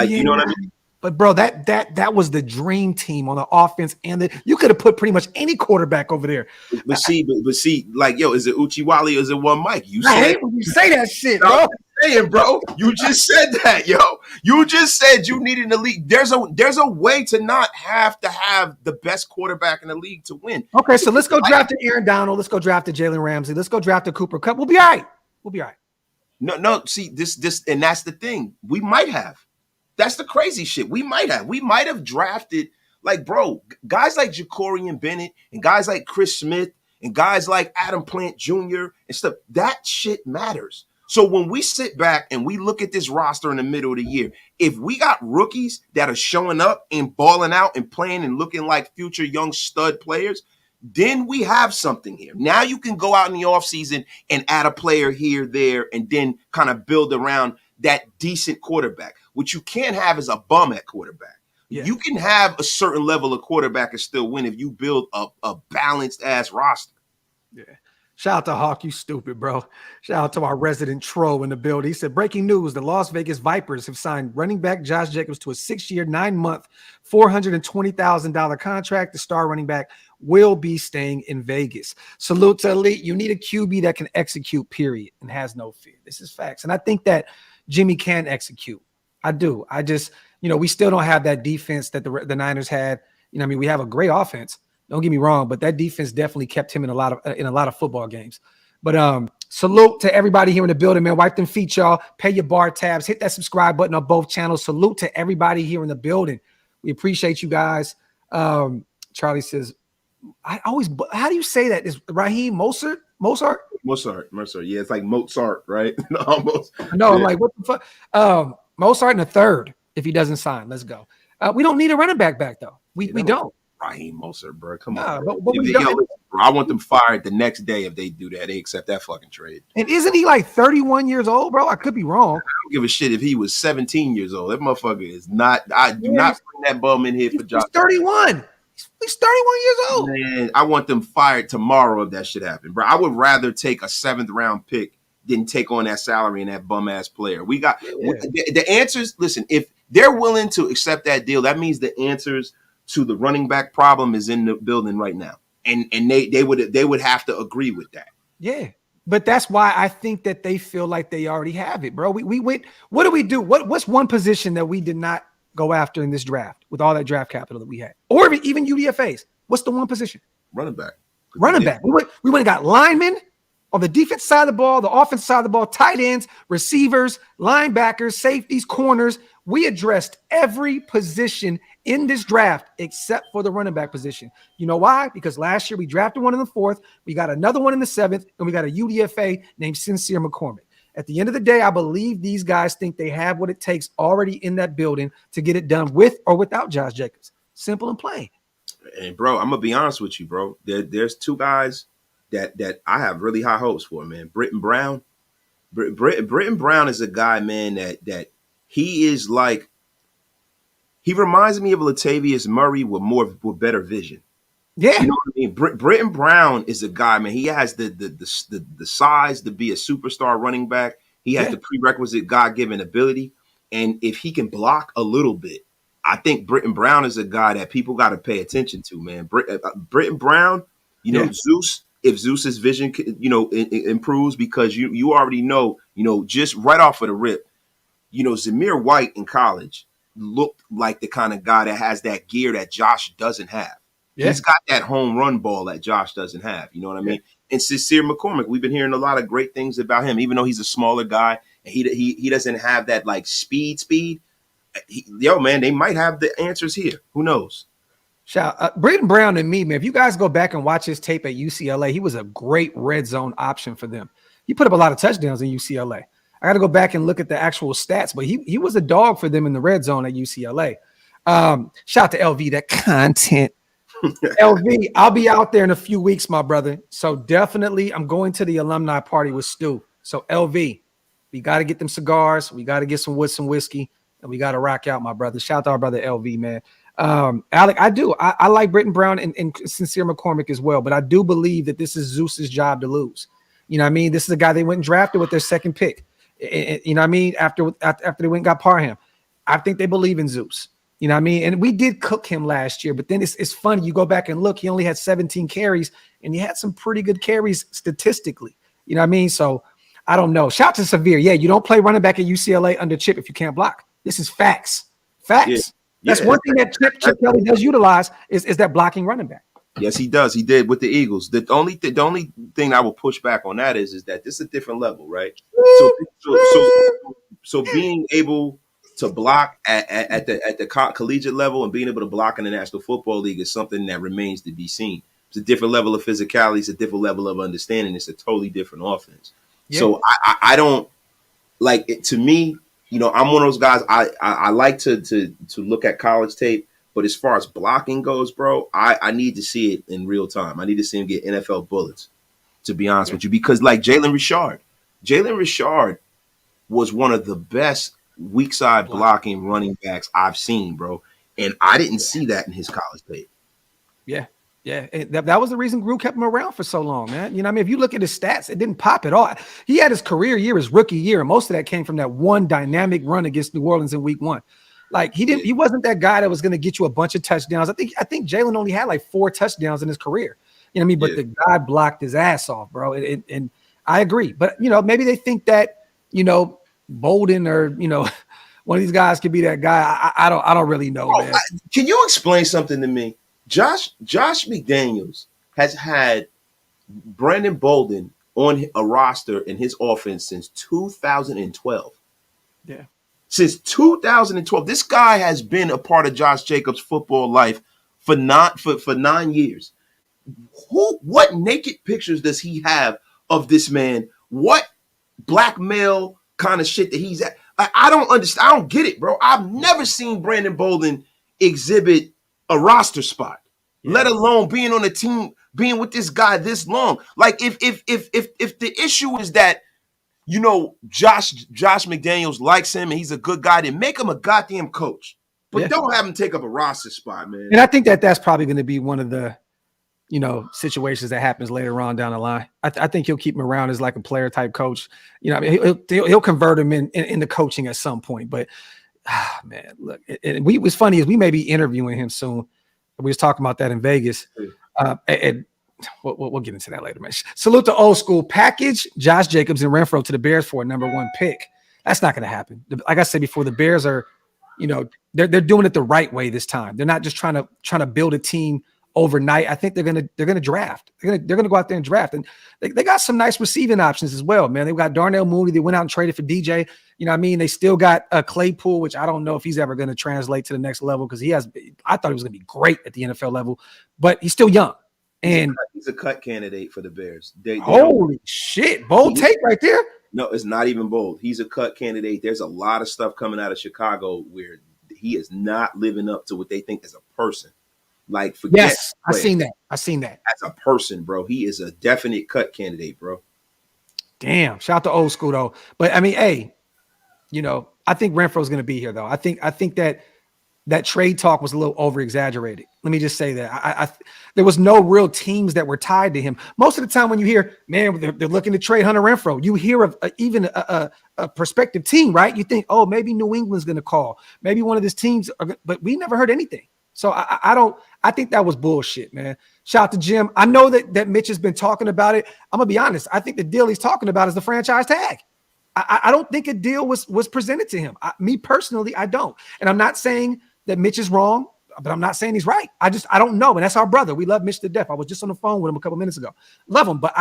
You know what I mean? But bro, that was the dream team on the offense, and you could have put pretty much any quarterback over there. But see, like, yo, is it Uchiwali or is it one Mike? You I said hate when you say that shit, no, bro. I'm saying, bro. You just said that, yo. You just said you needed the league. There's a way to not have to have the best quarterback in the league to win. Okay, so let's go draft Aaron Donald. Let's go draft Jalen Ramsey. Let's go draft a Cooper Kupp. We'll be all right. We'll be all right. No. See, this, and that's the thing. We might have. That's the crazy shit. We might have drafted, like, bro, guys like Ja'Cory Bennett and guys like Chris Smith and guys like Adam Plant Jr. and stuff. That shit matters. So when we sit back and we look at this roster in the middle of the year, if we got rookies that are showing up and balling out and playing and looking like future young stud players, then we have something here. Now you can go out in the offseason and add a player here, there, and then kind of build around that decent quarterback. What you can't have is a bum at quarterback. Yeah. You can have a certain level of quarterback and still win if you build a balanced ass roster. Yeah. Shout out to Hawk, you stupid, bro. Shout out to our resident troll in the building. He said, breaking news, the Las Vegas Vipers have signed running back Josh Jacobs to a 6-year, 9-month, $420,000 contract. The star running back will be staying in Vegas. Salute to Elite. You need a QB that can execute, period, and has no fear. This is facts. And I think that Jimmy can execute. I do. I just, we still don't have that defense that the Niners had. We have a great offense. Don't get me wrong, but that defense definitely kept him in a lot of football games. But salute to everybody here in the building, man. Wipe them feet, y'all. Pay your bar tabs. Hit that subscribe button on both channels. Salute to everybody here in the building. We appreciate you guys. Charlie says, how do you say that? Is Raheem Mozart? Mozart. Yeah, it's like Mozart, right? Almost. No, yeah. I'm like, what the fuck? Mozart in the third if he doesn't sign. Let's go. We don't need a running back though. We don't. Raheem Mozart, bro. Come on. But I want them fired the next day if they do that. They accept that fucking trade. And isn't he like 31 years old, bro? I could be wrong. I don't give a shit if he was 17 years old. That motherfucker is not. I do not bring that bum in here for Josh. He's 31. He's 31 years old. Man, I want them fired tomorrow if that shit happened, bro. I would rather take a 7th round pick than take on that salary and that bum ass player. We got the answers. Listen, if they're willing to accept that deal, that means the answers to the running back problem is in the building right now. And they would have to agree with that. Yeah. But that's why I think that they feel like they already have it, bro. We went, what do we do? What's one position that we did not go after in this draft with all that draft capital that we had? Or even UDFAs. What's the one position? Running back. Running back. We went and got linemen on the defense side of the ball, the offense side of the ball, tight ends, receivers, linebackers, safeties, corners. We addressed every position in this draft except for the running back position. You know why? Because last year we drafted one in the 4th, we got another one in the 7th, and we got a UDFA named Sincere McCormick. At the end of the day, I believe these guys think they have what it takes already in that building to get it done with or without Josh Jacobs. Simple and plain. And bro, I'm gonna be honest with you, bro. There's two guys that I have really high hopes for, man. Britton Brown. Britton Brown is a guy, man, that he is like, he reminds me of Latavius Murray with better vision. Yeah. You know what I mean? Britton Brown is a guy, man. He has the size to be a superstar running back. He has the prerequisite God-given ability. And if he can block a little bit, I think Britton Brown is a guy that people got to pay attention to, man. Britton Brown, Zeus, if Zeus's vision, improves, because you already know, just right off of the rip, Zamir White in college looked like the kind of guy that has that gear that Josh doesn't have. Yeah. He's got that home run ball that Josh doesn't have. You know what I mean? And Sincere McCormick, we've been hearing a lot of great things about him, even though he's a smaller guy and he doesn't have that like speed. Man, they might have the answers here. Who knows? Britton Brown and me, man, if you guys go back and watch his tape at UCLA, he was a great red zone option for them. He put up a lot of touchdowns in UCLA. I got to go back and look at the actual stats, but he was a dog for them in the red zone at UCLA. Shout out to LV, that content. LV, I'll be out there in a few weeks, my brother. So definitely I'm going to the alumni party with Stu. So LV, we got to get them cigars. We got to get some whiskey, and we got to rock out, my brother. Shout out to our brother LV, man. Alec, I do. I like Britton Brown and Sincere McCormick as well, but I do believe that this is Zeus's job to lose. You know what I mean? This is a guy they went and drafted with their second pick. You know what I mean? After they went and got Parham. I think they believe in Zeus. You know what I mean? And we did cook him last year, but then it's funny. You go back and look, he only had 17 carries, and he had some pretty good carries statistically. You know what I mean? So I don't know. Shout to Severe. Yeah, you don't play running back at UCLA under Chip if you can't block. This is facts. Facts. That's one thing that Chip Kelly does utilize is that blocking running back. Yes, he does. He did with the Eagles. The only thing I will push back on that is that this is a different level, right? So being able to block at the collegiate level and being able to block in the National Football League is something that remains to be seen. It's a different level of physicality. It's a different level of understanding. It's a totally different offense. Yeah. So I don't like it. To me, you know, I'm one of those guys. I like to look at college tape. But as far as blocking goes, bro, I need to see it in real time. I need to see him get NFL bullets, to be honest with you. Because like Jalen Richard was one of the best weak side blocking running backs I've seen, bro. And I didn't see that in his college tape. Yeah. Yeah. That was the reason Gru kept him around for so long, man. You know what I mean? If you look at his stats, it didn't pop at all. He had his career year, his rookie year. And most of that came from that one dynamic run against New Orleans in week 1. Like he wasn't that guy that was going to get you a bunch of touchdowns. I think Jalen only had like 4 touchdowns in his career. You know what I mean? But the guy blocked his ass off, bro. And I agree. But, you know, maybe they think that, you know, Bolden or, you know, one of these guys could be that guy. I don't really know, man. Can you explain something to me? Josh McDaniels has had Brandon Bolden on a roster in his offense since 2012. Yeah. Since 2012, this guy has been a part of Josh Jacobs' football life for 9 years. What naked pictures does he have of this man? What blackmail kind of shit that he's at? I don't understand. I don't get it, bro. I've never seen Brandon Bolden exhibit a roster spot, let alone being on a team, being with this guy this long. Like if the issue is that, you know, Josh McDaniels likes him and he's a good guy, then make him a goddamn coach. But don't have him take up a roster spot, man. And I think that's probably going to be one of the, you know, situations that happens later on down the line. I think he'll keep him around as like a player type coach. You know, I mean, he'll convert him into coaching at some point. But man, look, what's funny is we may be interviewing him soon. We was talking about that in Vegas. And we'll get into that later, man. Salute to old school. Package Josh Jacobs and Renfro to the Bears for a number 1 pick. That's not going to happen. Like I said before, the Bears are, you know, they're doing it the right way this time. They're not just trying to build a team overnight. I think they're gonna draft. They're gonna go out there and draft, and they got some nice receiving options as well, man. They've got Darnell Mooney. They went out and traded for DJ. You know what I mean? They still got Claypool, which I don't know if he's ever going to translate to the next level because I thought he was going to be great at the NFL level, but he's still young. And he's a cut candidate for the Bears. Holy shit. Bold take right there. No, it's not even bold. He's a cut candidate. There's a lot of stuff coming out of Chicago where he is not living up to what they think as a person. Like, forget. Yes, I seen that. As a person, bro. He is a definite cut candidate, bro. Damn. Shout out to old school, though. But, I mean, hey, you know, I think Renfro's going to be here, though. I think that trade talk was a little over-exaggerated. Let me just say that. There was no real teams that were tied to him. Most of the time when you hear, man, they're looking to trade Hunter Renfro, you hear of even a prospective team, right? You think, oh, maybe New England's going to call. Maybe one of these teams, but we never heard anything. So I think that was bullshit, man. Shout out to Jim. I know that Mitch has been talking about it. I'm going to be honest. I think the deal he's talking about is the franchise tag. I don't think a deal was presented to him. Me personally, I don't. And I'm not saying that Mitch is wrong, but I'm not saying he's right. I don't know. And that's our brother. We love Mitch to death. I was just on the phone with him a couple minutes ago. Love him. But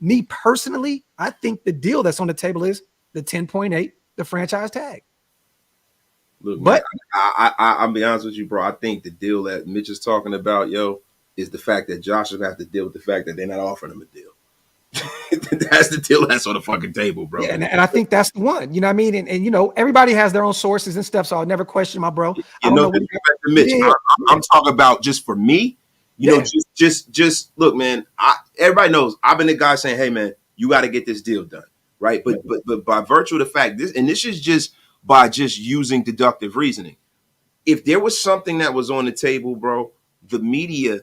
me personally, I think the deal that's on the table is the 10.8, the franchise tag. Look, but man, I'll be honest with you, bro. I think the deal that Mitch is talking about, is the fact that Josh will have to deal with the fact that they're not offering him a deal. That's the deal that's on the fucking table, bro. Yeah, and I think that's the one. You know what I mean? And you know, everybody has their own sources and stuff, so I'll never question my bro. Mitch. I'm talking about just for me. You know, just look, man. Everybody knows I've been the guy saying, "Hey, man, you got to get this deal done." Right? But by virtue of the fact this is just by just using deductive reasoning. If there was something that was on the table, bro, the media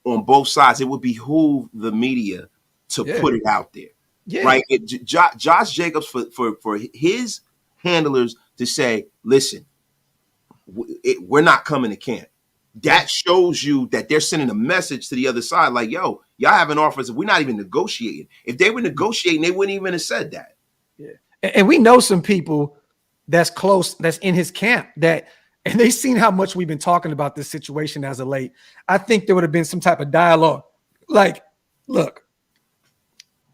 on both sides, it would behoove the media to put it out there, right? Josh Jacobs for his handlers to say, listen, we're not coming to camp. That shows you that they're sending a message to the other side, like, yo, y'all have an offer. We're not even negotiating. If they were negotiating, they wouldn't even have said that. Yeah. And we know some people that's close, that's in his camp, that, and they seen how much we've been talking about this situation as of late. I think there would have been some type of dialogue. Like, look,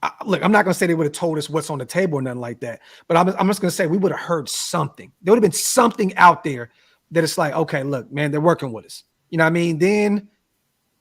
I'm not going to say they would have told us what's on the table or nothing like that, but I'm just going to say we would have heard something. There would have been something out there that it's like, okay, look, man, they're working with us. You know what I mean? Then,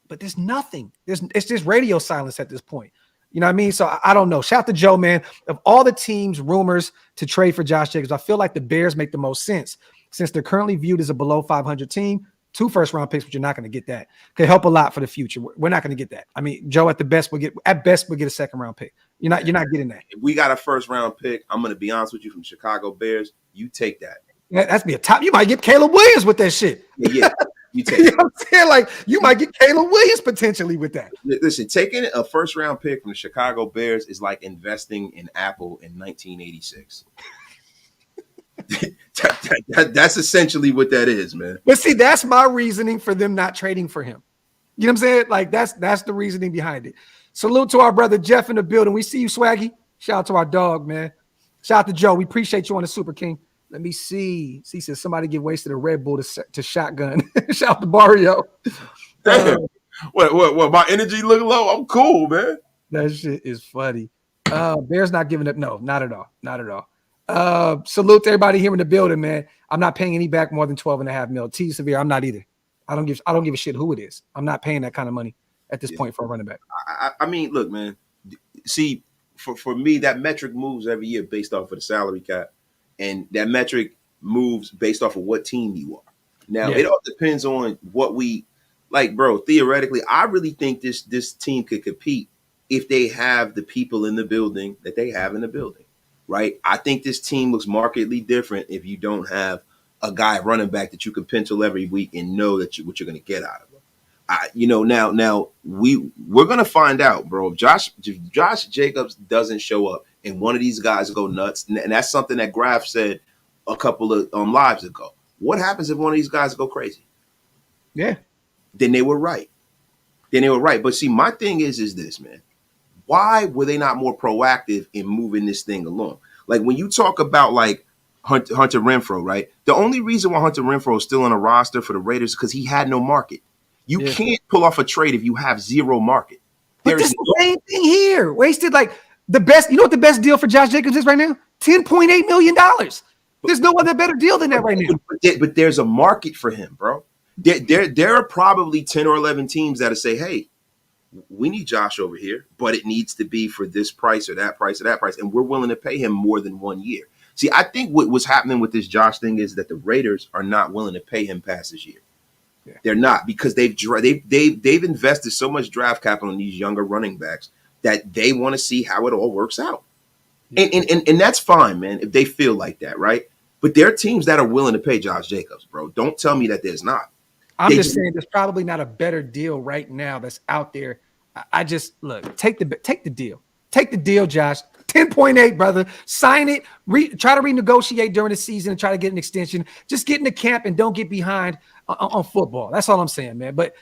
but there's nothing. It's just radio silence at this point. You know what I mean? So I don't know. Shout out to Joe, man. Of all the teams, rumors to trade for Josh Jacobs, I feel like the Bears make the most sense since they're currently viewed as a below 500 team. 2 first-round picks, but you're not going to get that. Could help a lot for the future. We're not going to get that. I mean, Joe, at best, we'll get a second-round pick. You're not getting that. If we got a first-round pick, I'm going to be honest with you, from Chicago Bears, you take that. That's be a top. You might get Caleb Williams with that shit. Yeah. You take you know what I'm saying? Like, you might get Caleb Williams potentially with that. Listen, taking a first-round pick from the Chicago Bears is like investing in Apple in 1986. That's essentially what that is, man. But see, that's my reasoning for them not trading for him. You know what I'm saying? Like, that's the reasoning behind it. Salute to our brother Jeff in the building. We see you, Swaggy. Shout out to our dog, man. Shout out to Joe. We appreciate you on the Super King. Let me see. See, says somebody get wasted a Red Bull to shotgun. Shout out to Barrio. Damn. What? My energy look low. I'm cool, man. That shit is funny. Bears not giving up. No, not at all. Not at all. Salute to everybody here in the building, man. I'm not paying any back more than 12.5 mil. T Severe, I'm not either. I don't give a shit who it is. I'm not paying that kind of money at this point for a running back. I mean, look, man. See, for me, that metric moves every year based off of the salary cap. And that metric moves based off of what team you are. Now, It all depends on what we like, bro. Theoretically, I really think this team could compete if they have the people in the building that they have in the building, right? I think this team looks markedly different if you don't have a guy running back that you can pencil every week and know that what you're going to get out of him. Now we're going to find out, bro. If Josh Jacobs doesn't show up, and one of these guys go nuts, and that's something that Graf said a couple of lives ago. What happens if one of these guys go crazy? Yeah. Then they were right. But see, my thing is this, man. Why were they not more proactive in moving this thing along? Like, when you talk about, like, Hunter Renfrow, right? The only reason why Hunter Renfrow is still on a roster for the Raiders is because he had no market. You can't pull off a trade if you have zero market. But this is the same thing here. Wasted, like, the best, you know what the best deal for Josh Jacobs is right now? $10.8 million. There's no other better deal than that right now. But there's a market for him, bro. There are probably 10 or 11 teams that'll say, hey, we need Josh over here, but it needs to be for this price or that price or that price, and we're willing to pay him more than 1 year. See, I think what was happening with this Josh thing is that the Raiders are not willing to pay him past this year. Yeah. They're not, because they've invested so much draft capital in these younger running backs that they want to see how it all works out. And that's fine, man, if they feel like that, right? But there are teams that are willing to pay Josh Jacobs, bro. Don't tell me that there's not. I'm just saying there's probably not a better deal right now that's out there. I just, look, take the deal. Take the deal, Josh. 10.8, brother. Sign it. Try to renegotiate during the season and try to get an extension. Just get in the camp and don't get behind on football. That's all I'm saying, man. But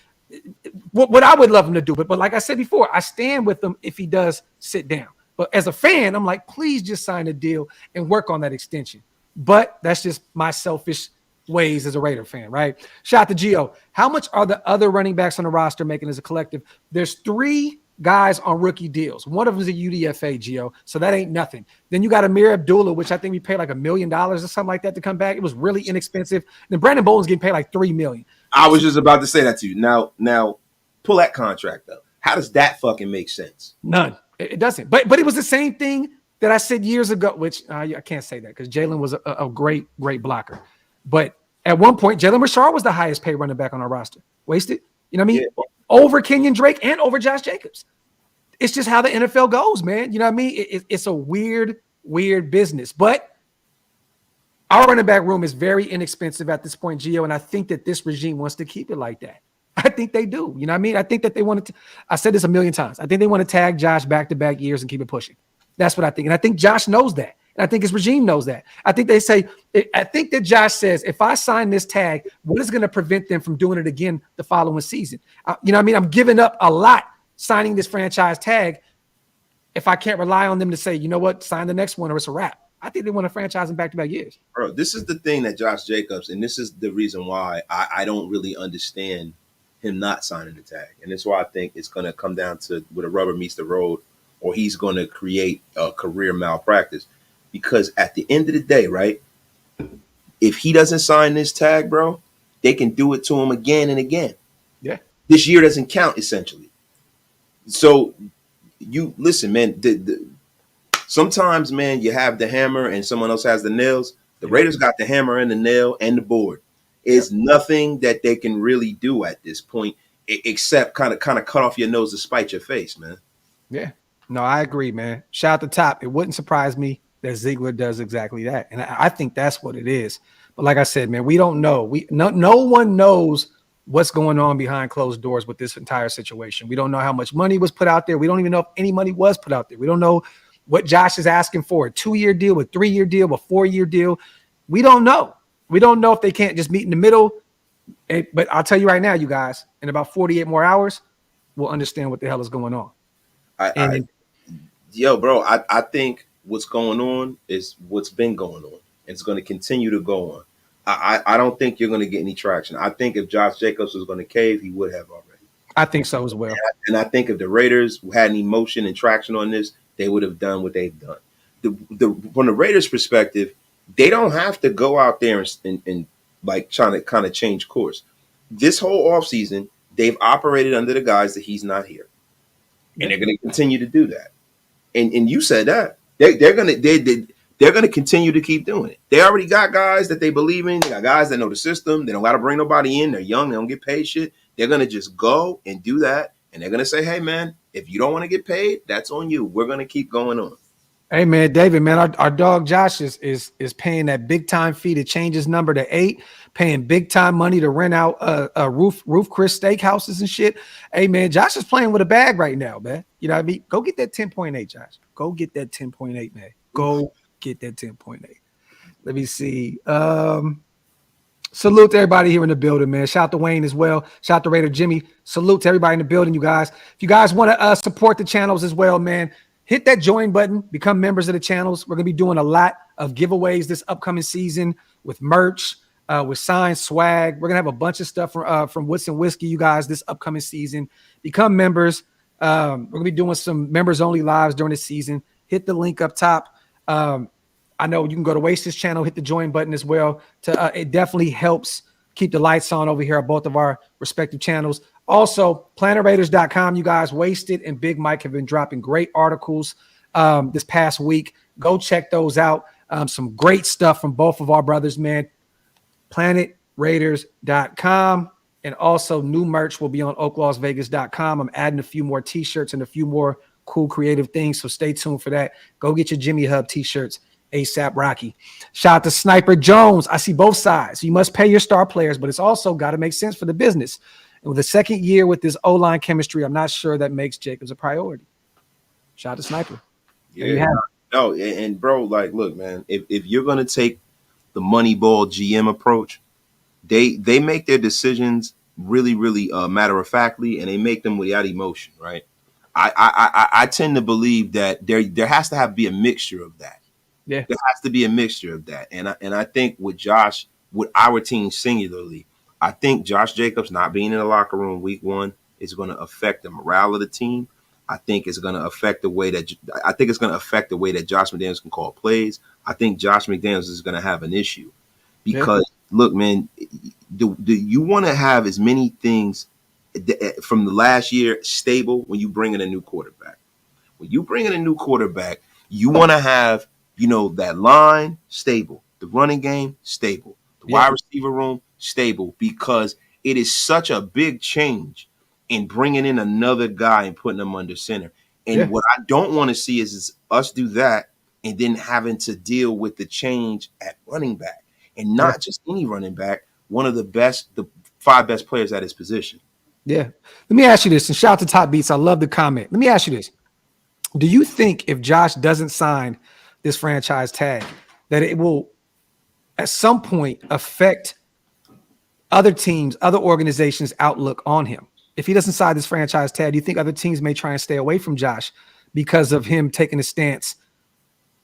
what I would love him to do, but like I said before, I stand with him if he does sit down. But as a fan, I'm like, please just sign a deal and work on that extension. But that's just my selfish ways as a Raider fan, right? Shout out to Gio. How much are the other running backs on the roster making as a collective? There's 3 guys on rookie deals. One of them is a UDFA, Gio, so that ain't nothing. Then you got Amir Abdullah, which I think we paid like $1 million or something like that to come back. It was really inexpensive. Then Brandon Bolden's getting paid like $3 million. I was just about to say that to you. Now, pull that contract up. How does that fucking make sense? None. It doesn't. But it was the same thing that I said years ago, which I can't say that because Jalen was a great blocker. But at one point, Jalen Richard was the highest paid running back on our roster. Wasted. You know what I mean? Yeah. Over Kenyon Drake and over Josh Jacobs. It's just how the NFL goes, man. You know what I mean? It's a weird business. But our running back room is very inexpensive at this point, Gio, and I think that this regime wants to keep it like that. I think they do. You know what I mean? I think that they want to – I said this a million times. I think they want to tag Josh back-to-back years and keep it pushing. That's what I think. And I think Josh knows that. And I think his regime knows that. I think they say, I think that Josh says, if I sign this tag, what is going to prevent them from doing it again the following season? You know what I mean? I'm giving up a lot signing this franchise tag if I can't rely on them to say, you know what, sign the next one or it's a wrap. I think they want to franchise in back-to-back years. Bro, this is the thing that Josh Jacobs, and this is the reason why I don't really understand him not signing the tag. And that's why I think it's going to come down to where the rubber meets the road, or he's going to create a career malpractice. Because at the end of the day, right, if he doesn't sign this tag, bro, they can do it to him again and again. Yeah. This year doesn't count, essentially. So you listen, man, sometimes, man, you have the hammer and someone else has the nails. The Raiders got the hammer and the nail and the board. It's nothing that they can really do at this point except kind of cut off your nose to spite your face, man. Yeah. No, I agree, man. Shout out the top. It wouldn't surprise me that Ziegler does exactly that. And I think that's what it is. But like I said, man, we don't know. No one knows what's going on behind closed doors with this entire situation. We don't know how much money was put out there. We don't even know if any money was put out there. We don't know what Josh is asking for, a 2-year deal, a 3-year deal, a 4-year deal. We don't know. We don't know if they can't just meet in the middle. But I'll tell you right now, you guys, in about 48 more hours, we'll understand what the hell is going on. Bro, I think what's going on is what's been going on. And it's going to continue to go on. I don't think you're going to get any traction. I think if Josh Jacobs was going to cave, he would have already. I think so as well. And I think if the Raiders had any motion and traction on this, they would have done what they've done. From the Raiders' perspective, they don't have to go out there and like trying to kind of change course. This whole offseason, they've operated under the guise that he's not here. And they're going to continue to do that. And you said that. They're going to continue to keep doing it. They already got guys that they believe in. They got guys that know the system. They don't got to bring nobody in. They're young. They don't get paid shit. They're going to just go and do that. And they're going to say, hey, man, if you don't want to get paid, that's on you. We're going to keep going on. Hey, man, David, man, our dog Josh is paying that big-time fee to change his number to 8, paying big-time money to rent out Roof Chris steakhouses and shit. Hey, man, Josh is playing with a bag right now, man. You know what I mean? Go get that 10.8, Josh. Go get that 10.8, man. Go get that 10.8. Let me see. Salute to everybody here in the building, man. Shout out to Wayne as well. Shout out to Raider Jimmy. Salute to everybody in the building, you guys. If you guys want to support the channels as well, man, hit that join button. Become members of the channels. We're going to be doing a lot of giveaways this upcoming season with merch, with signed swag. We're going to have a bunch of stuff from Woods and Whiskey, you guys, this upcoming season. Become members. We're going to be doing some members-only lives during the season. Hit the link up top. I know you can go to Waste's channel, hit the join button as well. It definitely helps keep the lights on over here at both of our respective channels. Also, PlanetRaiders.com, you guys, Wasted and Big Mike have been dropping great articles this past week. Go check those out. Some great stuff from both of our brothers, man. PlanetRaiders.com. And also new merch will be on OakLasVegas.com. I'm adding a few more t-shirts and a few more cool creative things, so stay tuned for that. Go get your Jimmy Hub t-shirts. ASAP Rocky. Shout out to Sniper Jones. I see both sides. You must pay your star players, but it's also got to make sense for the business. And with the second year with this O-line chemistry, I'm not sure that makes Jacobs a priority. Shout out to Sniper. Yeah. No, and bro, like, look, man, if you're going to take the Moneyball GM approach, they make their decisions really, really matter-of-factly, and they make them without emotion, right? I tend to believe that there has to be a mixture of that. Yeah, there has to be a mixture of that, and I think with Josh, with our team singularly, I think Josh Jacobs not being in the locker room week 1 is going to affect the morale of the team. I think it's going to affect the way that Josh McDaniels can call plays. I think Josh McDaniels is going to have an issue because look, man, do you want to have as many things from the last year stable when you bring in a new quarterback? When you bring in a new quarterback, you want to have, that line stable, the running game stable, the wide receiver room stable, because it is such a big change in bringing in another guy and putting him under center. And what I don't want to see is us do that and then having to deal with the change at running back, and not just any running back, one of the 5 best players at his position. Yeah. Let me ask you this, and shout out to Top Beats. I love the comment. Let me ask you this. Do you think if Josh doesn't sign this franchise tag, that it will at some point affect other teams, other organizations' outlook on him. If he doesn't sign this franchise tag, do you think other teams may try and stay away from Josh because of him taking a stance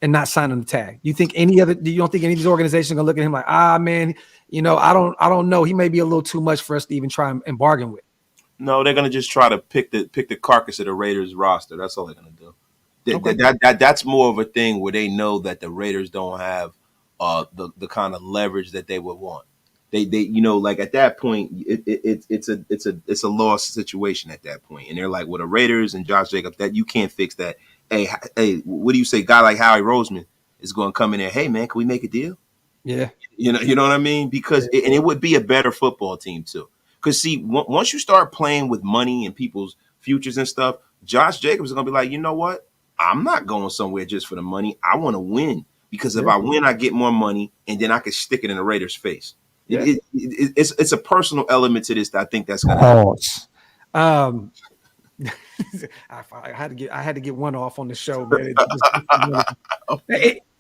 and not signing the tag? You don't think any of these organizations are gonna look at him like, man, I don't know. He may be a little too much for us to even try and bargain with. No, they're gonna just try to pick the carcass of the Raiders roster. That's all they're gonna do. Okay. That's more of a thing where they know that the Raiders don't have the kind of leverage that they would want. They like at that point it's a lost situation at that point, and they're like, well, the Raiders and Josh Jacobs, that you can't fix that. Hey, what do you say? Guy like Howie Roseman is going to come in there. Hey man, can we make a deal? Yeah, you know what I mean? Because it would be a better football team too. Because see, once you start playing with money and people's futures and stuff, Josh Jacobs is going to be like, you know what? I'm not going somewhere just for the money. I want to win, because if I win, I get more money, and then I can stick it in the Raiders' face. Yeah. It's a personal element to this that I think that's going to happen. I had to get one off on the show, man.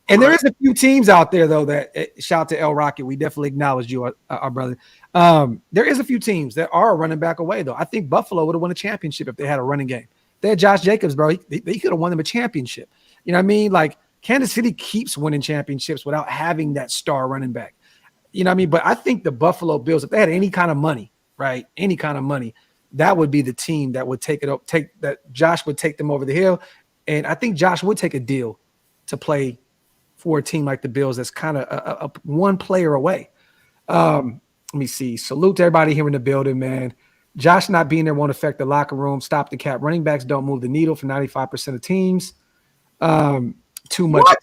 And there is a few teams out there though that shout out to El Rocket. We definitely acknowledge you, our brother. There is a few teams that are running back away though. I think Buffalo would have won a championship if they had a running game. They had Josh Jacobs, bro. They could have won them a championship. You know what I mean? Like Kansas City keeps winning championships without having that star running back. You know what I mean? But I think the Buffalo Bills, if they had any kind of money, right? Any kind of money, that would be the team that would Josh would take them over the hill. And I think Josh would take a deal to play for a team like the Bills that's kind of a one player away. Let me see. Salute to everybody here in the building, man. Josh not being there won't affect the locker room. Stop the cap. Running backs don't move the needle for 95% of teams. Too much. What?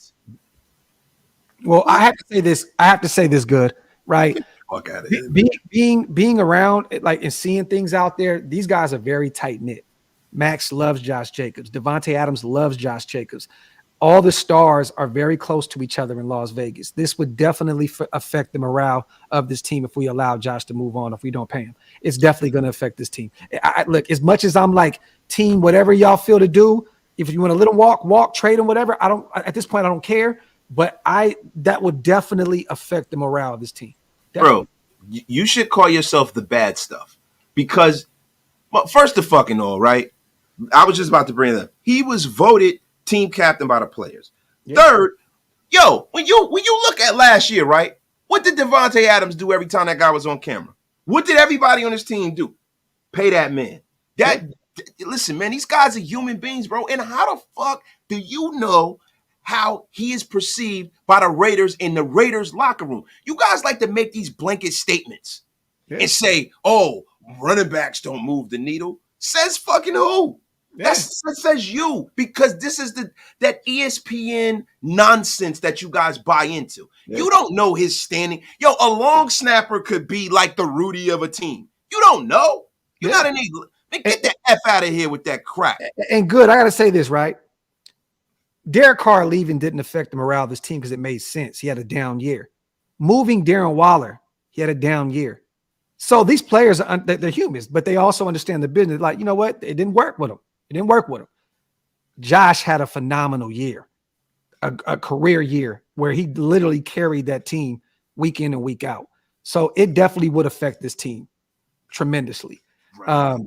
Well, I have to say this good, right? Fuck out of here. Being around like and seeing things out there, these guys are very tight knit. Max loves Josh Jacobs. Devontae Adams loves Josh Jacobs. All the stars are very close to each other in Las Vegas. This would definitely affect the morale of this team if we allow Josh to move on, if we don't pay him. It's definitely going to affect this team. Look, as much as I'm like, team, whatever y'all feel to do, if you want to let him walk, trade him, whatever, at this point, I don't care. But that would definitely affect the morale of this team. Definitely. Bro, you should call yourself the bad stuff. Because, well, first of fucking all, right? I was just about to bring it up. He was voted team captain by the players. Yeah. Third, when you look at last year, right? What did Devontae Adams do every time that guy was on camera? What did everybody on his team do? Pay that man. Listen, man, these guys are human beings, bro. And how the fuck do you know how he is perceived by the Raiders in the Raiders locker room? You guys like to make these blanket statements and say, oh, running backs don't move the needle. Says fucking who? That says you, because this is that ESPN nonsense that you guys buy into. Yeah. You don't know his standing. A long snapper could be like the Rudy of a team. You don't know. You're not an eagle. Get the F out of here with that crap. And good, I got to say this, right? Derek Carr leaving didn't affect the morale of this team because it made sense. He had a down year. Moving Darren Waller, he had a down year. So these players, they're humans, but they also understand the business. Like, you know what? It didn't work with them. Josh had a phenomenal year, a career year where he literally carried that team week in and week out. So it definitely would affect this team tremendously. Right.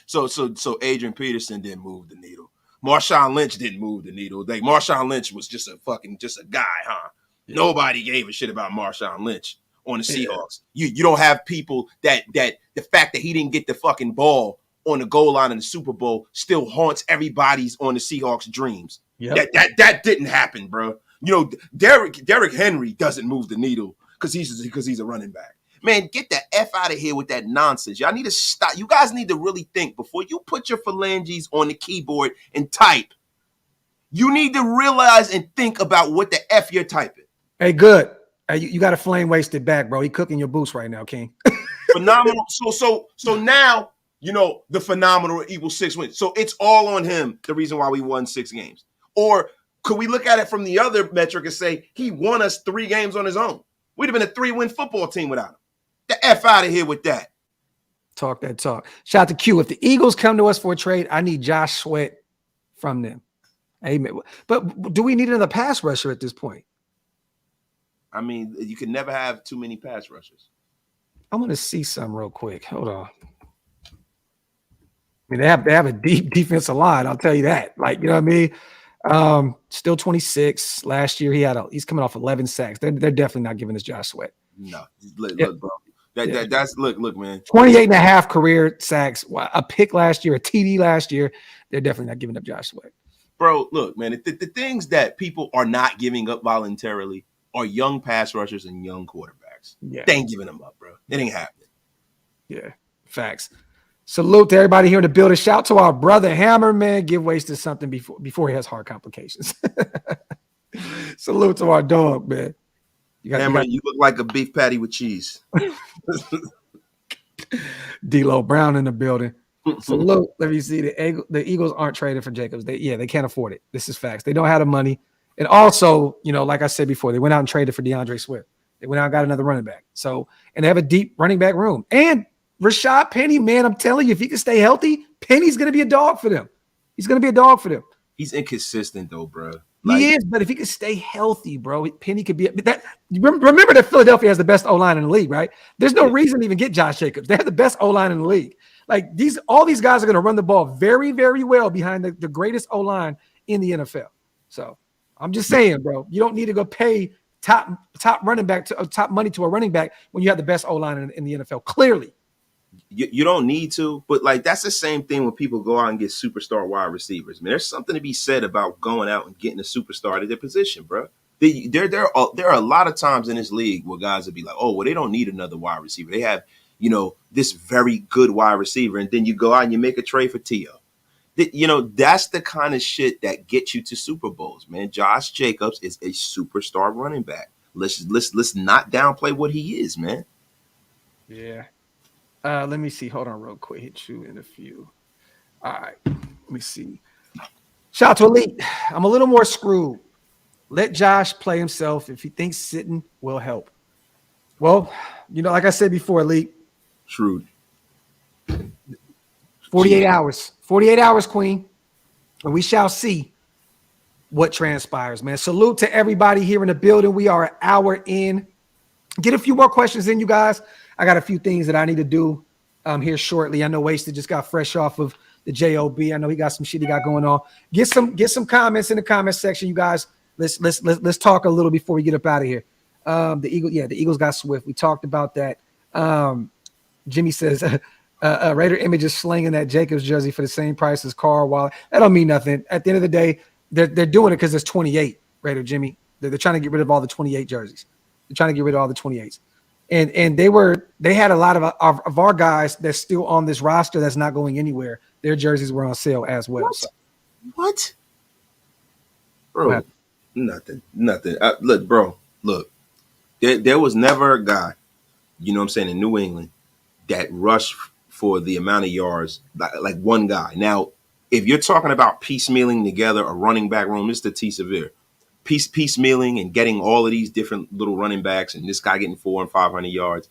So Adrian Peterson didn't move the needle. Marshawn Lynch didn't move the needle. Marshawn Lynch was just a guy, huh? Yeah. Nobody gave a shit about Marshawn Lynch on the Seahawks. You don't have people that the fact that he didn't get the fucking ball on the goal line in the Super Bowl still haunts everybody's on the Seahawks' dreams. Yep. That didn't happen, bro. Derrick Henry doesn't move the needle because he's a running back. Man, get the F out of here with that nonsense. Y'all need to stop. You guys need to really think before you put your phalanges on the keyboard and type. You need to realize and think about what the F you're typing. Hey, good. Hey, you got a flame wasted back, bro. He cooking your boots right now, King. Phenomenal. So now, the phenomenal equals 6 wins. So it's all on him, the reason why we won 6 games. Or could we look at it from the other metric and say he won us 3 games on his own? We'd have been a 3-win football team without him. The F out of here with that. Talk that talk. Shout out to Q. If the Eagles come to us for a trade, I need Josh Sweat from them. Amen. But do we need another pass rusher at this point? I mean, you can never have too many pass rushers. I want to see some real quick. Hold on. I mean, they have a deep defensive line. I'll tell you that. Like, you know what I mean? Still 26. Last year he's coming off 11 sacks. They're definitely not giving this Josh Sweat. No, look, Yeah. bro. That's look, man. 28 and a half career sacks, a pick last year, a TD last year. They're definitely not giving up Josh Sweat. Bro, look, man, the things that people are not giving up voluntarily are young pass rushers and young quarterbacks. Yeah. They ain't giving them up, bro. It ain't happening. Yeah, facts. Salute to everybody here in the building. Shout to our brother Hammer, man. Give Wasted something before he has heart complications. Salute to our dog, man. Hammer, you look like a beef patty with cheese. D-Lo Brown in the building. Salute. Let me see. The Eagles aren't trading for Jacobs. They can't afford it. This is facts. They don't have the money. And also, like I said before, they went out and traded for DeAndre Swift. They went out and got another running back. So, and they have a deep running back room. And Rashad Penny, man, I'm telling you, if he can stay healthy, Penny's going to be a dog for them. He's going to be a dog for them. He's inconsistent, though, bro. He is, but if he can stay healthy, bro, Penny could be that. Remember that Philadelphia has the best O-line in the league, right? There's no reason to even get Josh Jacobs. They have the best O-line in the league. Like all these guys are going to run the ball very, very well behind the greatest O-line in the NFL. So I'm just saying, bro, you don't need to go pay top running back to top money to a running back when you have the best O-line in the NFL. Clearly. You don't need to, but like that's the same thing when people go out and get superstar wide receivers. Man, there's something to be said about going out and getting a superstar to their position, bro. There are a lot of times in this league where guys will be like, oh, well, they don't need another wide receiver. They have, this very good wide receiver, and then you go out and you make a trade for T.O. That's the kind of shit that gets you to Super Bowls, man. Josh Jacobs is a superstar running back. Let's not downplay what he is, man. Yeah. Let me see. Hold on real quick. Hit you in a few. All right. Let me see. Shout out to Elite. I'm a little more screwed. Let Josh play himself. If he thinks sitting will help. Well, like I said before, Elite. Shrewd. 48 hours. 48 hours, Queen. And we shall see what transpires, man. Salute to everybody here in the building. We are an hour in. Get a few more questions in, you guys. I got a few things that I need to do here shortly. I know Wasted just got fresh off of the JOB. I know he got some shit he got going on. Get some comments in the comment section, you guys. Let's talk a little before we get up out of here. The Eagles got Swift. We talked about that. Jimmy says Raider Image is slinging that Jacobs jersey for the same price as Carl Waller. That don't mean nothing. At the end of the day, they're doing it because there's 28. Raider Jimmy. They're trying to get rid of all the 28 jerseys. They're trying to get rid of all the 28s. And they had a lot of our guys that's still on this roster that's not going anywhere. Their jerseys were on sale as well. What? Bro, nothing. Look, bro, there was never a guy, in New England that rushed for the amount of yards, like one guy. Now, if you're talking about piecemealing together a running back room, it's the T Severe. Piecemealing and getting all of these different little running backs and this guy getting 400 and 500 yards.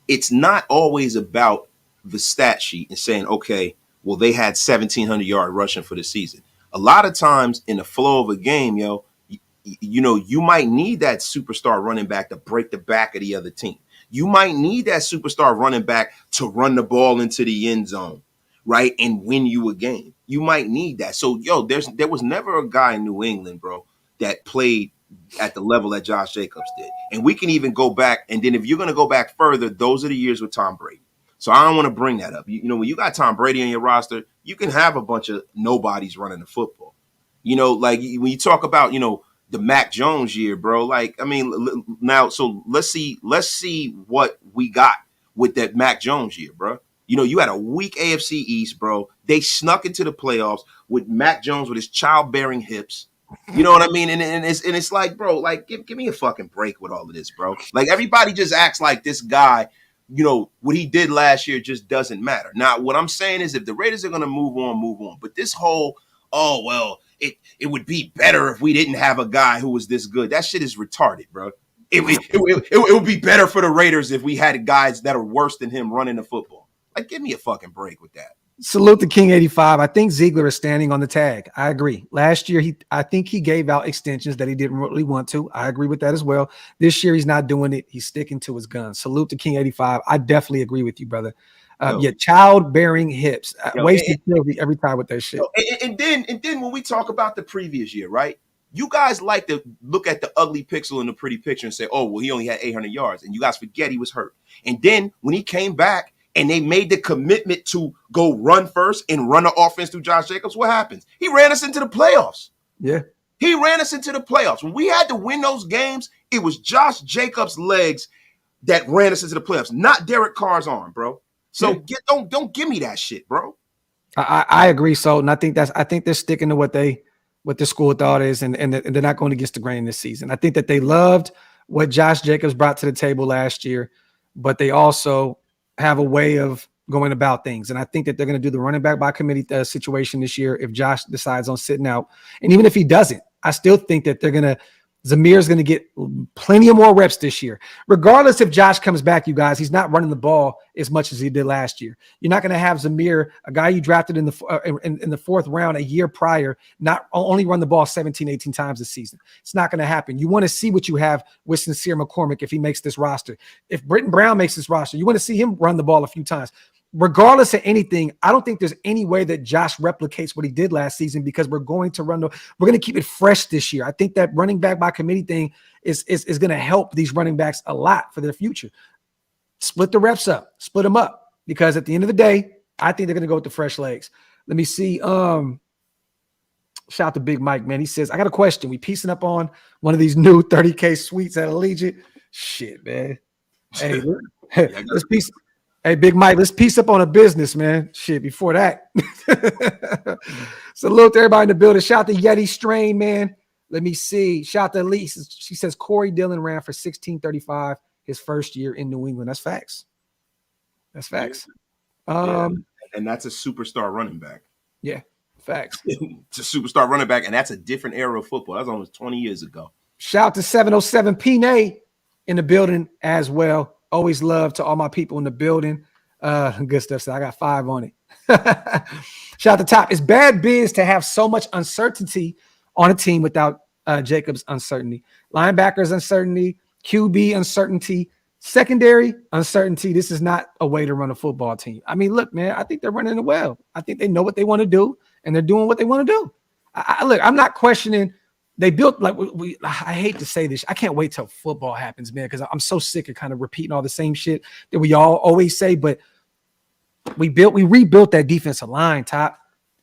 It's not always about the stat sheet and saying, okay, well, they had 1,700 yard rushing for the season. A lot of times in the flow of a game, you might need that superstar running back to break the back of the other team. You might need that superstar running back to run the ball into the end zone, right, and win you a game. You might need that. So, there was never a guy in New England, bro, that played at the level that Josh Jacobs did. And we can even go back, and then if you're going to go back further, those are the years with Tom Brady. So I don't want to bring that up. When you got Tom Brady on your roster, you can have a bunch of nobodies running the football. Like when you talk about, the Mac Jones year, bro, now, so let's see what we got with that Mac Jones year, bro. You had a weak AFC East, bro. They snuck into the playoffs with Mac Jones with his childbearing hips. You know what I mean? And it's like, bro, like give me a fucking break with all of this, bro. Like everybody just acts like this guy, what he did last year just doesn't matter. Now, what I'm saying is if the Raiders are going to move on. But this whole, oh, well, it would be better if we didn't have a guy who was this good. That shit is retarded, bro. It would be better for the Raiders if we had guys that are worse than him running the football. Like, give me a fucking break with that. Salute the King 85. I think Ziegler is standing on the tag. I agree. Last year, I think he gave out extensions that he didn't really want to. I agree with that as well. This year, he's not doing it. He's sticking to his guns. Salute to King 85. I definitely agree with you, brother. Yeah, childbearing hips. Wasted every time with that shit. And then when we talk about the previous year, right? You guys like to look at the ugly pixel in the pretty picture and say, oh, well, he only had 800 yards. And you guys forget he was hurt. And then when he came back, and they made the commitment to go run first and run the offense through Josh Jacobs, what happens? He ran us into the playoffs. Yeah. He ran us into the playoffs. When we had to win those games, it was Josh Jacobs' legs that ran us into the playoffs, not Derek Carr's arm, bro. So don't give me that shit, bro. I agree. So, and I think they're sticking to what the school thought is, and they're not going against the grain this season. I think that they loved what Josh Jacobs brought to the table last year, but they also have a way of going about things. And I think that they're going to do the running back by committee situation this year if Josh decides on sitting out. And even if he doesn't, I still think that Zamir's going to get plenty of more reps this year. Regardless if Josh comes back, you guys, he's not running the ball as much as he did last year. You're not going to have Zamir, a guy you drafted in the fourth round a year prior, not only run the ball 17, 18 times this season. It's not going to happen. You want to see what you have with Sincere McCormick if he makes this roster. If Britton Brown makes this roster, you want to see him run the ball a few times. Regardless of anything, I don't think there's any way that Josh replicates what he did last season because we're going to keep it fresh this year. I think that running back by committee thing is going to help these running backs a lot for their future. Split the reps up, split them up, because at the end of the day, I think they're going to go with the fresh legs. Let me see. Shout out to Big Mike, man. He says, I got a question. We piecing up on one of these new 30K suites at Allegiant. Shit, man. Hey, let's piece. Hey, Big Mike, let's piece up on a business, man. Shit, before that. Salute to everybody in the building. Shout out to Yeti Strain, man. Let me see. Shout out to Elise. She says Corey Dillon ran for 1635 his first year in New England. That's facts. That's facts. And that's a superstar running back. Yeah, facts. It's a superstar running back, and that's a different era of football. That's almost 20 years ago. Shout out to 707 Pine in the building as well. Always love to all my people in the building. Good stuff. So I got 5 on it. Shout out to Top. It's bad biz to have so much uncertainty on a team without Jacobs' uncertainty. Linebackers uncertainty, QB uncertainty, secondary uncertainty. This is not a way to run a football team. I mean, look, man, I think they're running it well. I think they know what they want to do, and they're doing what they want to do. Look, I'm not questioning. They built like I hate to say this. I can't wait till football happens, man, because I'm so sick of kind of repeating all the same shit that we all always say. But we rebuilt that defensive line, Top.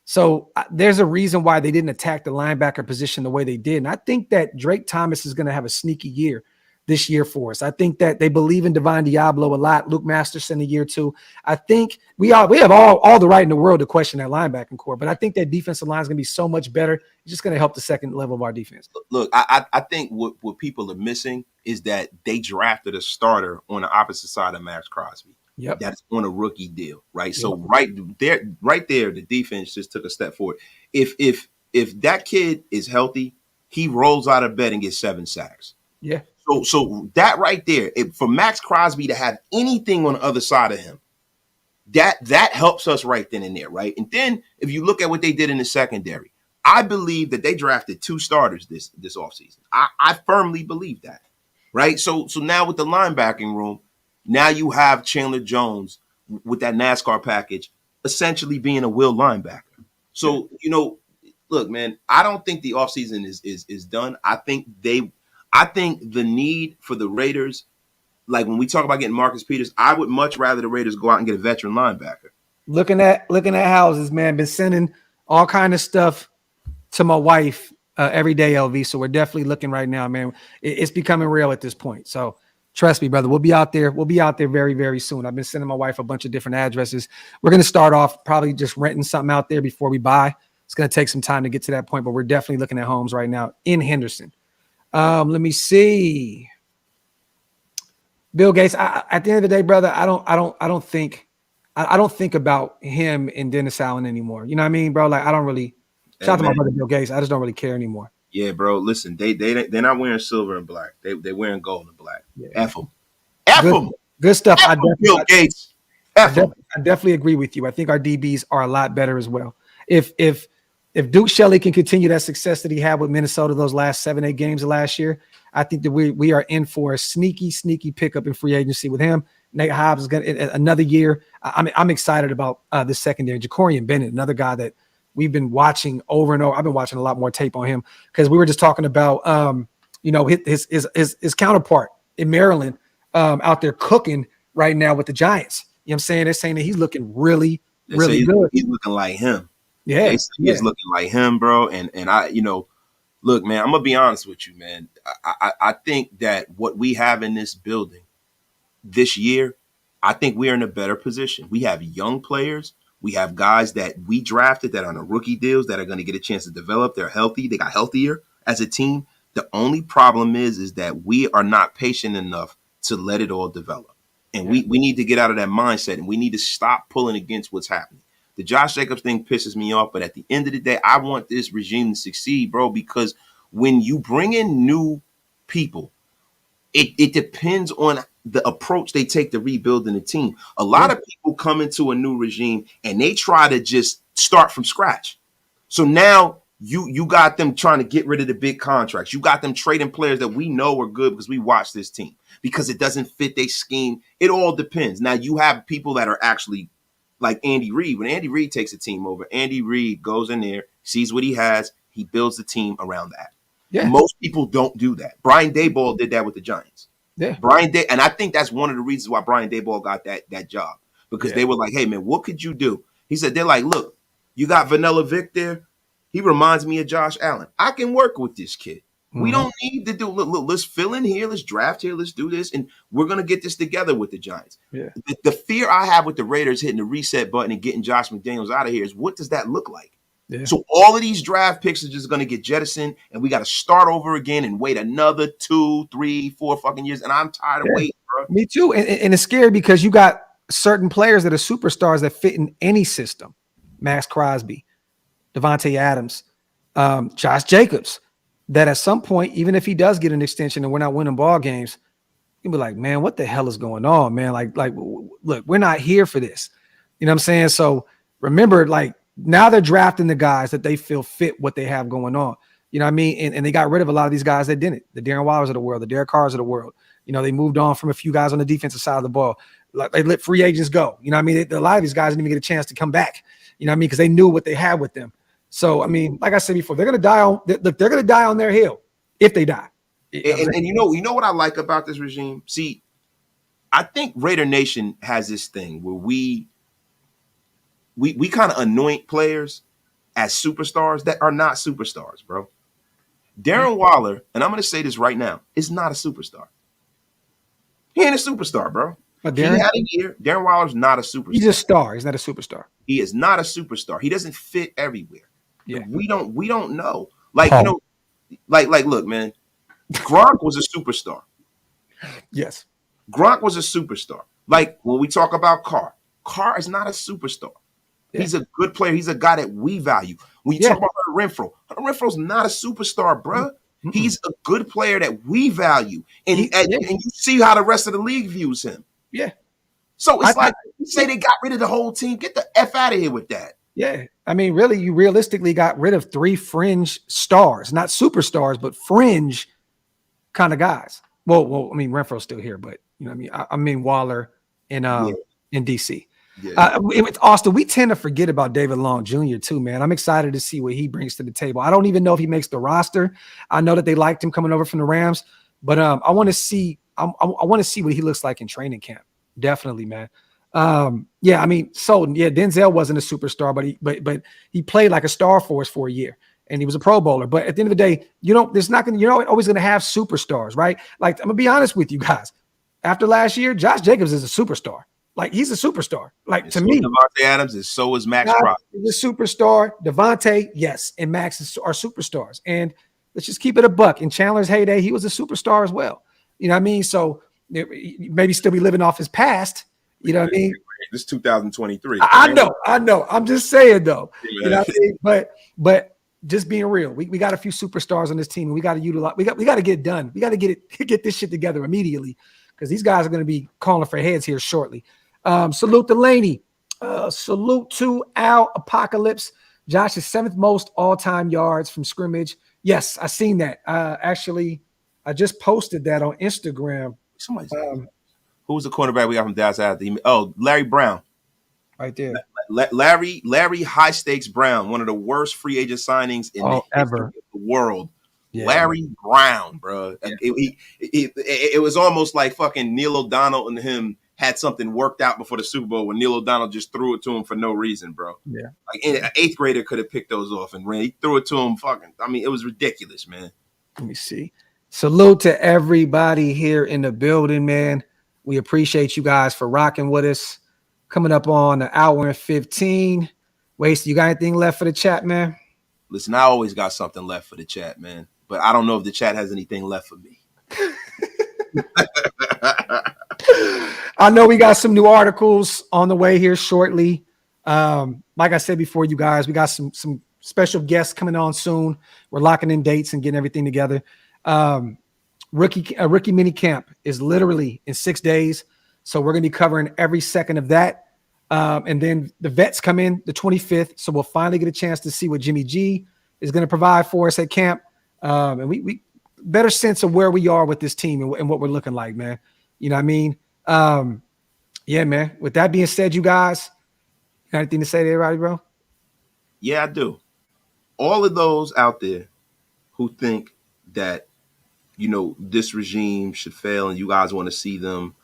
So there's a reason why they didn't attack the linebacker position the way they did. And I think that Drake Thomas is going to have a sneaky year this year for us. I think that they believe in Divine Diablo a lot. Luke Masterson a year too. I think we have all the right in the world to question that linebacking core, but I think that defensive line is going to be so much better. It's just going to help the second level of our defense. Look, I think what people are missing is that they drafted a starter on the opposite side of Max Crosby. Yep. That's on a rookie deal, right? Yep. So right there, the defense just took a step forward. If that kid is healthy, he rolls out of bed and gets 7 sacks. Yeah. So that right there, for Max Crosby to have anything on the other side of him, that helps us right then and there, right? And then if you look at what they did in the secondary, I believe that they drafted 2 starters this offseason. I firmly believe that, right? So now with the linebacking room, now you have Chandler Jones with that NASCAR package essentially being a will linebacker. So, look, man, I don't think the offseason is done. I think the need for the Raiders, like when we talk about getting Marcus Peters, I would much rather the Raiders go out and get a veteran linebacker. Looking at houses, man. Been sending all kind of stuff to my wife every day, LV. So we're definitely looking right now, man. It's becoming real at this point. So trust me, brother. We'll be out there. We'll be out there very, very soon. I've been sending my wife a bunch of different addresses. We're going to start off probably just renting something out there before we buy. It's going to take some time to get to that point, but we're definitely looking at homes right now in Henderson. Let me see. Bill Gates. At the end of the day, brother, I don't think about him and Dennis Allen anymore. You know what I mean, bro? Like I don't really. Shout out to my brother Bill Gates. I just don't really care anymore. Yeah, bro. Listen, they're not wearing silver and black. They're wearing gold and black. Yeah. F them. F them. Good stuff. Bill Gates. Definitely. I definitely agree with you. I think our DBs are a lot better as well. If Duke Shelley can continue that success that he had with Minnesota those last 7-8 games of last year, I think that we are in for a sneaky pickup in free agency with him. Nate Hobbs is going to another year. I'm excited about this secondary. Jacorian Bennett, another guy that we've been watching over and over. I've been watching a lot more tape on him because we were just talking about his counterpart in Maryland out there cooking right now with the Giants. You know what I'm saying? They're saying that he's looking really good. He's looking like him. Yeah, he's looking like him, bro. And I, look, man, I'm gonna be honest with you, man. I think that what we have in this building this year, I think we are in a better position. We have young players. We have guys that we drafted that are on the rookie deals that are going to get a chance to develop. They're healthy. They got healthier as a team. The only problem is that we are not patient enough to let it all develop. And we need to get out of that mindset, and we need to stop pulling against what's happening. The Josh Jacobs thing pisses me off, but at the end of the day, I want this regime to succeed, bro, because when you bring in new people, it depends on the approach they take to rebuilding the team. A lot of people come into a new regime and they try to just start from scratch. So now you got them trying to get rid of the big contracts. You got them trading players that we know are good because we watch this team because it doesn't fit their scheme. It all depends. Now you have people that are actually like Andy Reid. When Andy Reid takes a team over, Andy Reid goes in there, sees what he has, he builds the team around that. Yeah. Most people don't do that. Brian Daboll did that with the Giants. Yeah. And I think that's one of the reasons why Brian Daboll got that job, because they were like, hey, man, what could you do? He said, they're like, look, you got Vanilla Vic there. He reminds me of Josh Allen. I can work with this kid. Mm-hmm. We don't need to do, look, let's fill in here. Let's draft here. Let's do this. And we're going to get this together with the Giants. Yeah. The fear I have with the Raiders hitting the reset button and getting Josh McDaniels out of here is, what does that look like? Yeah. So all of these draft picks are just going to get jettisoned, and we got to start over again and wait another 2, 3, 4 fucking years. And I'm tired of waiting, bro. Me too. And it's scary because you got certain players that are superstars that fit in any system. Max Crosby, Devontae Adams, Josh Jacobs, that at some point, even if he does get an extension and we're not winning ball games, you'll be like, man, what the hell is going on, man? Like, look, we're not here for this. You know what I'm saying? So remember, like, now they're drafting the guys that they feel fit what they have going on. You know what I mean? And they got rid of a lot of these guys that didn't. The Darren Wallers of the world, the Derek Carrs of the world. You know, they moved on from a few guys on the defensive side of the ball. Like, they let free agents go. You know what I mean? A lot of these guys didn't even get a chance to come back. You know what I mean? Because they knew what they had with them. So, I mean, like I said before, they're going to die on – look, they're going to die on their hill if they die. And you know what I like about this regime? See, I think Raider Nation has this thing where we kind of anoint players as superstars that are not superstars, bro. Darren Waller, and I'm going to say this right now, is not a superstar. He ain't a superstar, bro. He had a year. Darren Waller's not a superstar. He's a star. He's not a superstar. He is not a superstar. He doesn't fit everywhere. Yeah. We don't know. Like, you know, like, look, man, Gronk was a superstar. Yes. Gronk was a superstar. Like, when we talk about Carr is not a superstar. Yeah. He's a good player. He's a guy that we value. When you talk about Hunter Renfro's not a superstar, bro. Mm-hmm. He's a good player that we value. And you see how the rest of the league views him. Yeah. So it's like, you say they got rid of the whole team. Get the F out of here with that. Yeah. I mean, really, you realistically got rid of 3 fringe stars, not superstars, but fringe kind of guys. Well, I mean, Renfro's still here, but you know what I mean? I mean, Waller in DC. Yeah. With Austin, we tend to forget about David Long Jr. too, man. I'm excited to see what he brings to the table. I don't even know if he makes the roster. I know that they liked him coming over from the Rams, but I want to see. I want to see what he looks like in training camp. Definitely, man. Yeah, I mean, Denzel wasn't a superstar, but he played like a star for us for a year, and he was a Pro Bowler. But at the end of the day, you're not always going to have superstars, right? Like, I'm gonna be honest with you guys. After last year, Josh Jacobs is a superstar. Like, he's a superstar. Like, and to me, Devontae Adams is, so is Max Crosby. He's a superstar. Devontae, yes, and Max are superstars. And let's just keep it a buck. In Chandler's heyday, he was a superstar as well. You know what I mean? So maybe still be living off his past. You know what I mean? This is 2023. I know. I'm just saying, though. You know what I mean? But just being real, we got a few superstars on this team, and we got to utilize. We got to get it done. We got to get this shit together immediately, because these guys are going to be calling for heads here shortly. Salute to Laney. Salute to Al Apocalypse. Josh's 7th most all-time yards from scrimmage. Yes, I seen that. Actually, I just posted that on Instagram. Somebody's who was the cornerback we got from Dallas after? Oh, Larry Brown. Right there. Larry High Stakes Brown, one of the worst free agent signings in the history of the world. Yeah, Larry Brown, bro. Yeah. It was almost like fucking Neil O'Donnell and him had something worked out before the Super Bowl when Neil O'Donnell just threw it to him for no reason, bro. Yeah. Like an 8th grader could have picked those off and ran. He threw it to him it was ridiculous, man. Let me see. Salute to everybody here in the building, man. We appreciate you guys for rocking with us. Coming up on an hour and 15. Waste, you got anything left for the chat, man? Listen, I always got something left for the chat, man. But I don't know if the chat has anything left for me. I know we got some new articles on the way here shortly. Like I said before, you guys, we got some special guests coming on soon. We're locking in dates and getting everything together. Rookie mini camp is literally in 6 days. So we're going to be covering every second of that. And then the vets come in the 25th. So we'll finally get a chance to see what Jimmy G is going to provide for us at camp. And we better sense of where we are with this team and what we're looking like, man. You know what I mean? Yeah, man. With that being said, you guys, got anything to say to everybody, bro? Yeah, I do. All of those out there who think that, this regime should fail and you guys want to see them,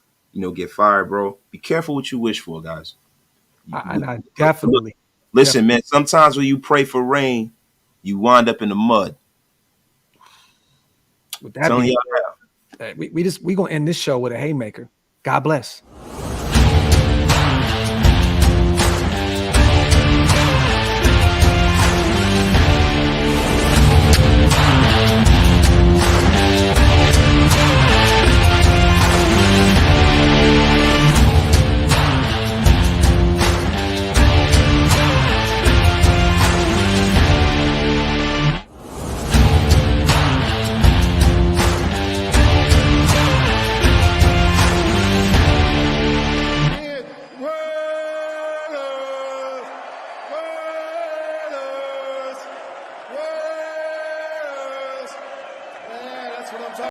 get fired, bro, be careful what you wish for, guys. I definitely. Listen, man, sometimes when you pray for rain, you wind up in the mud. With that being said, we gonna end this show with a haymaker. God bless.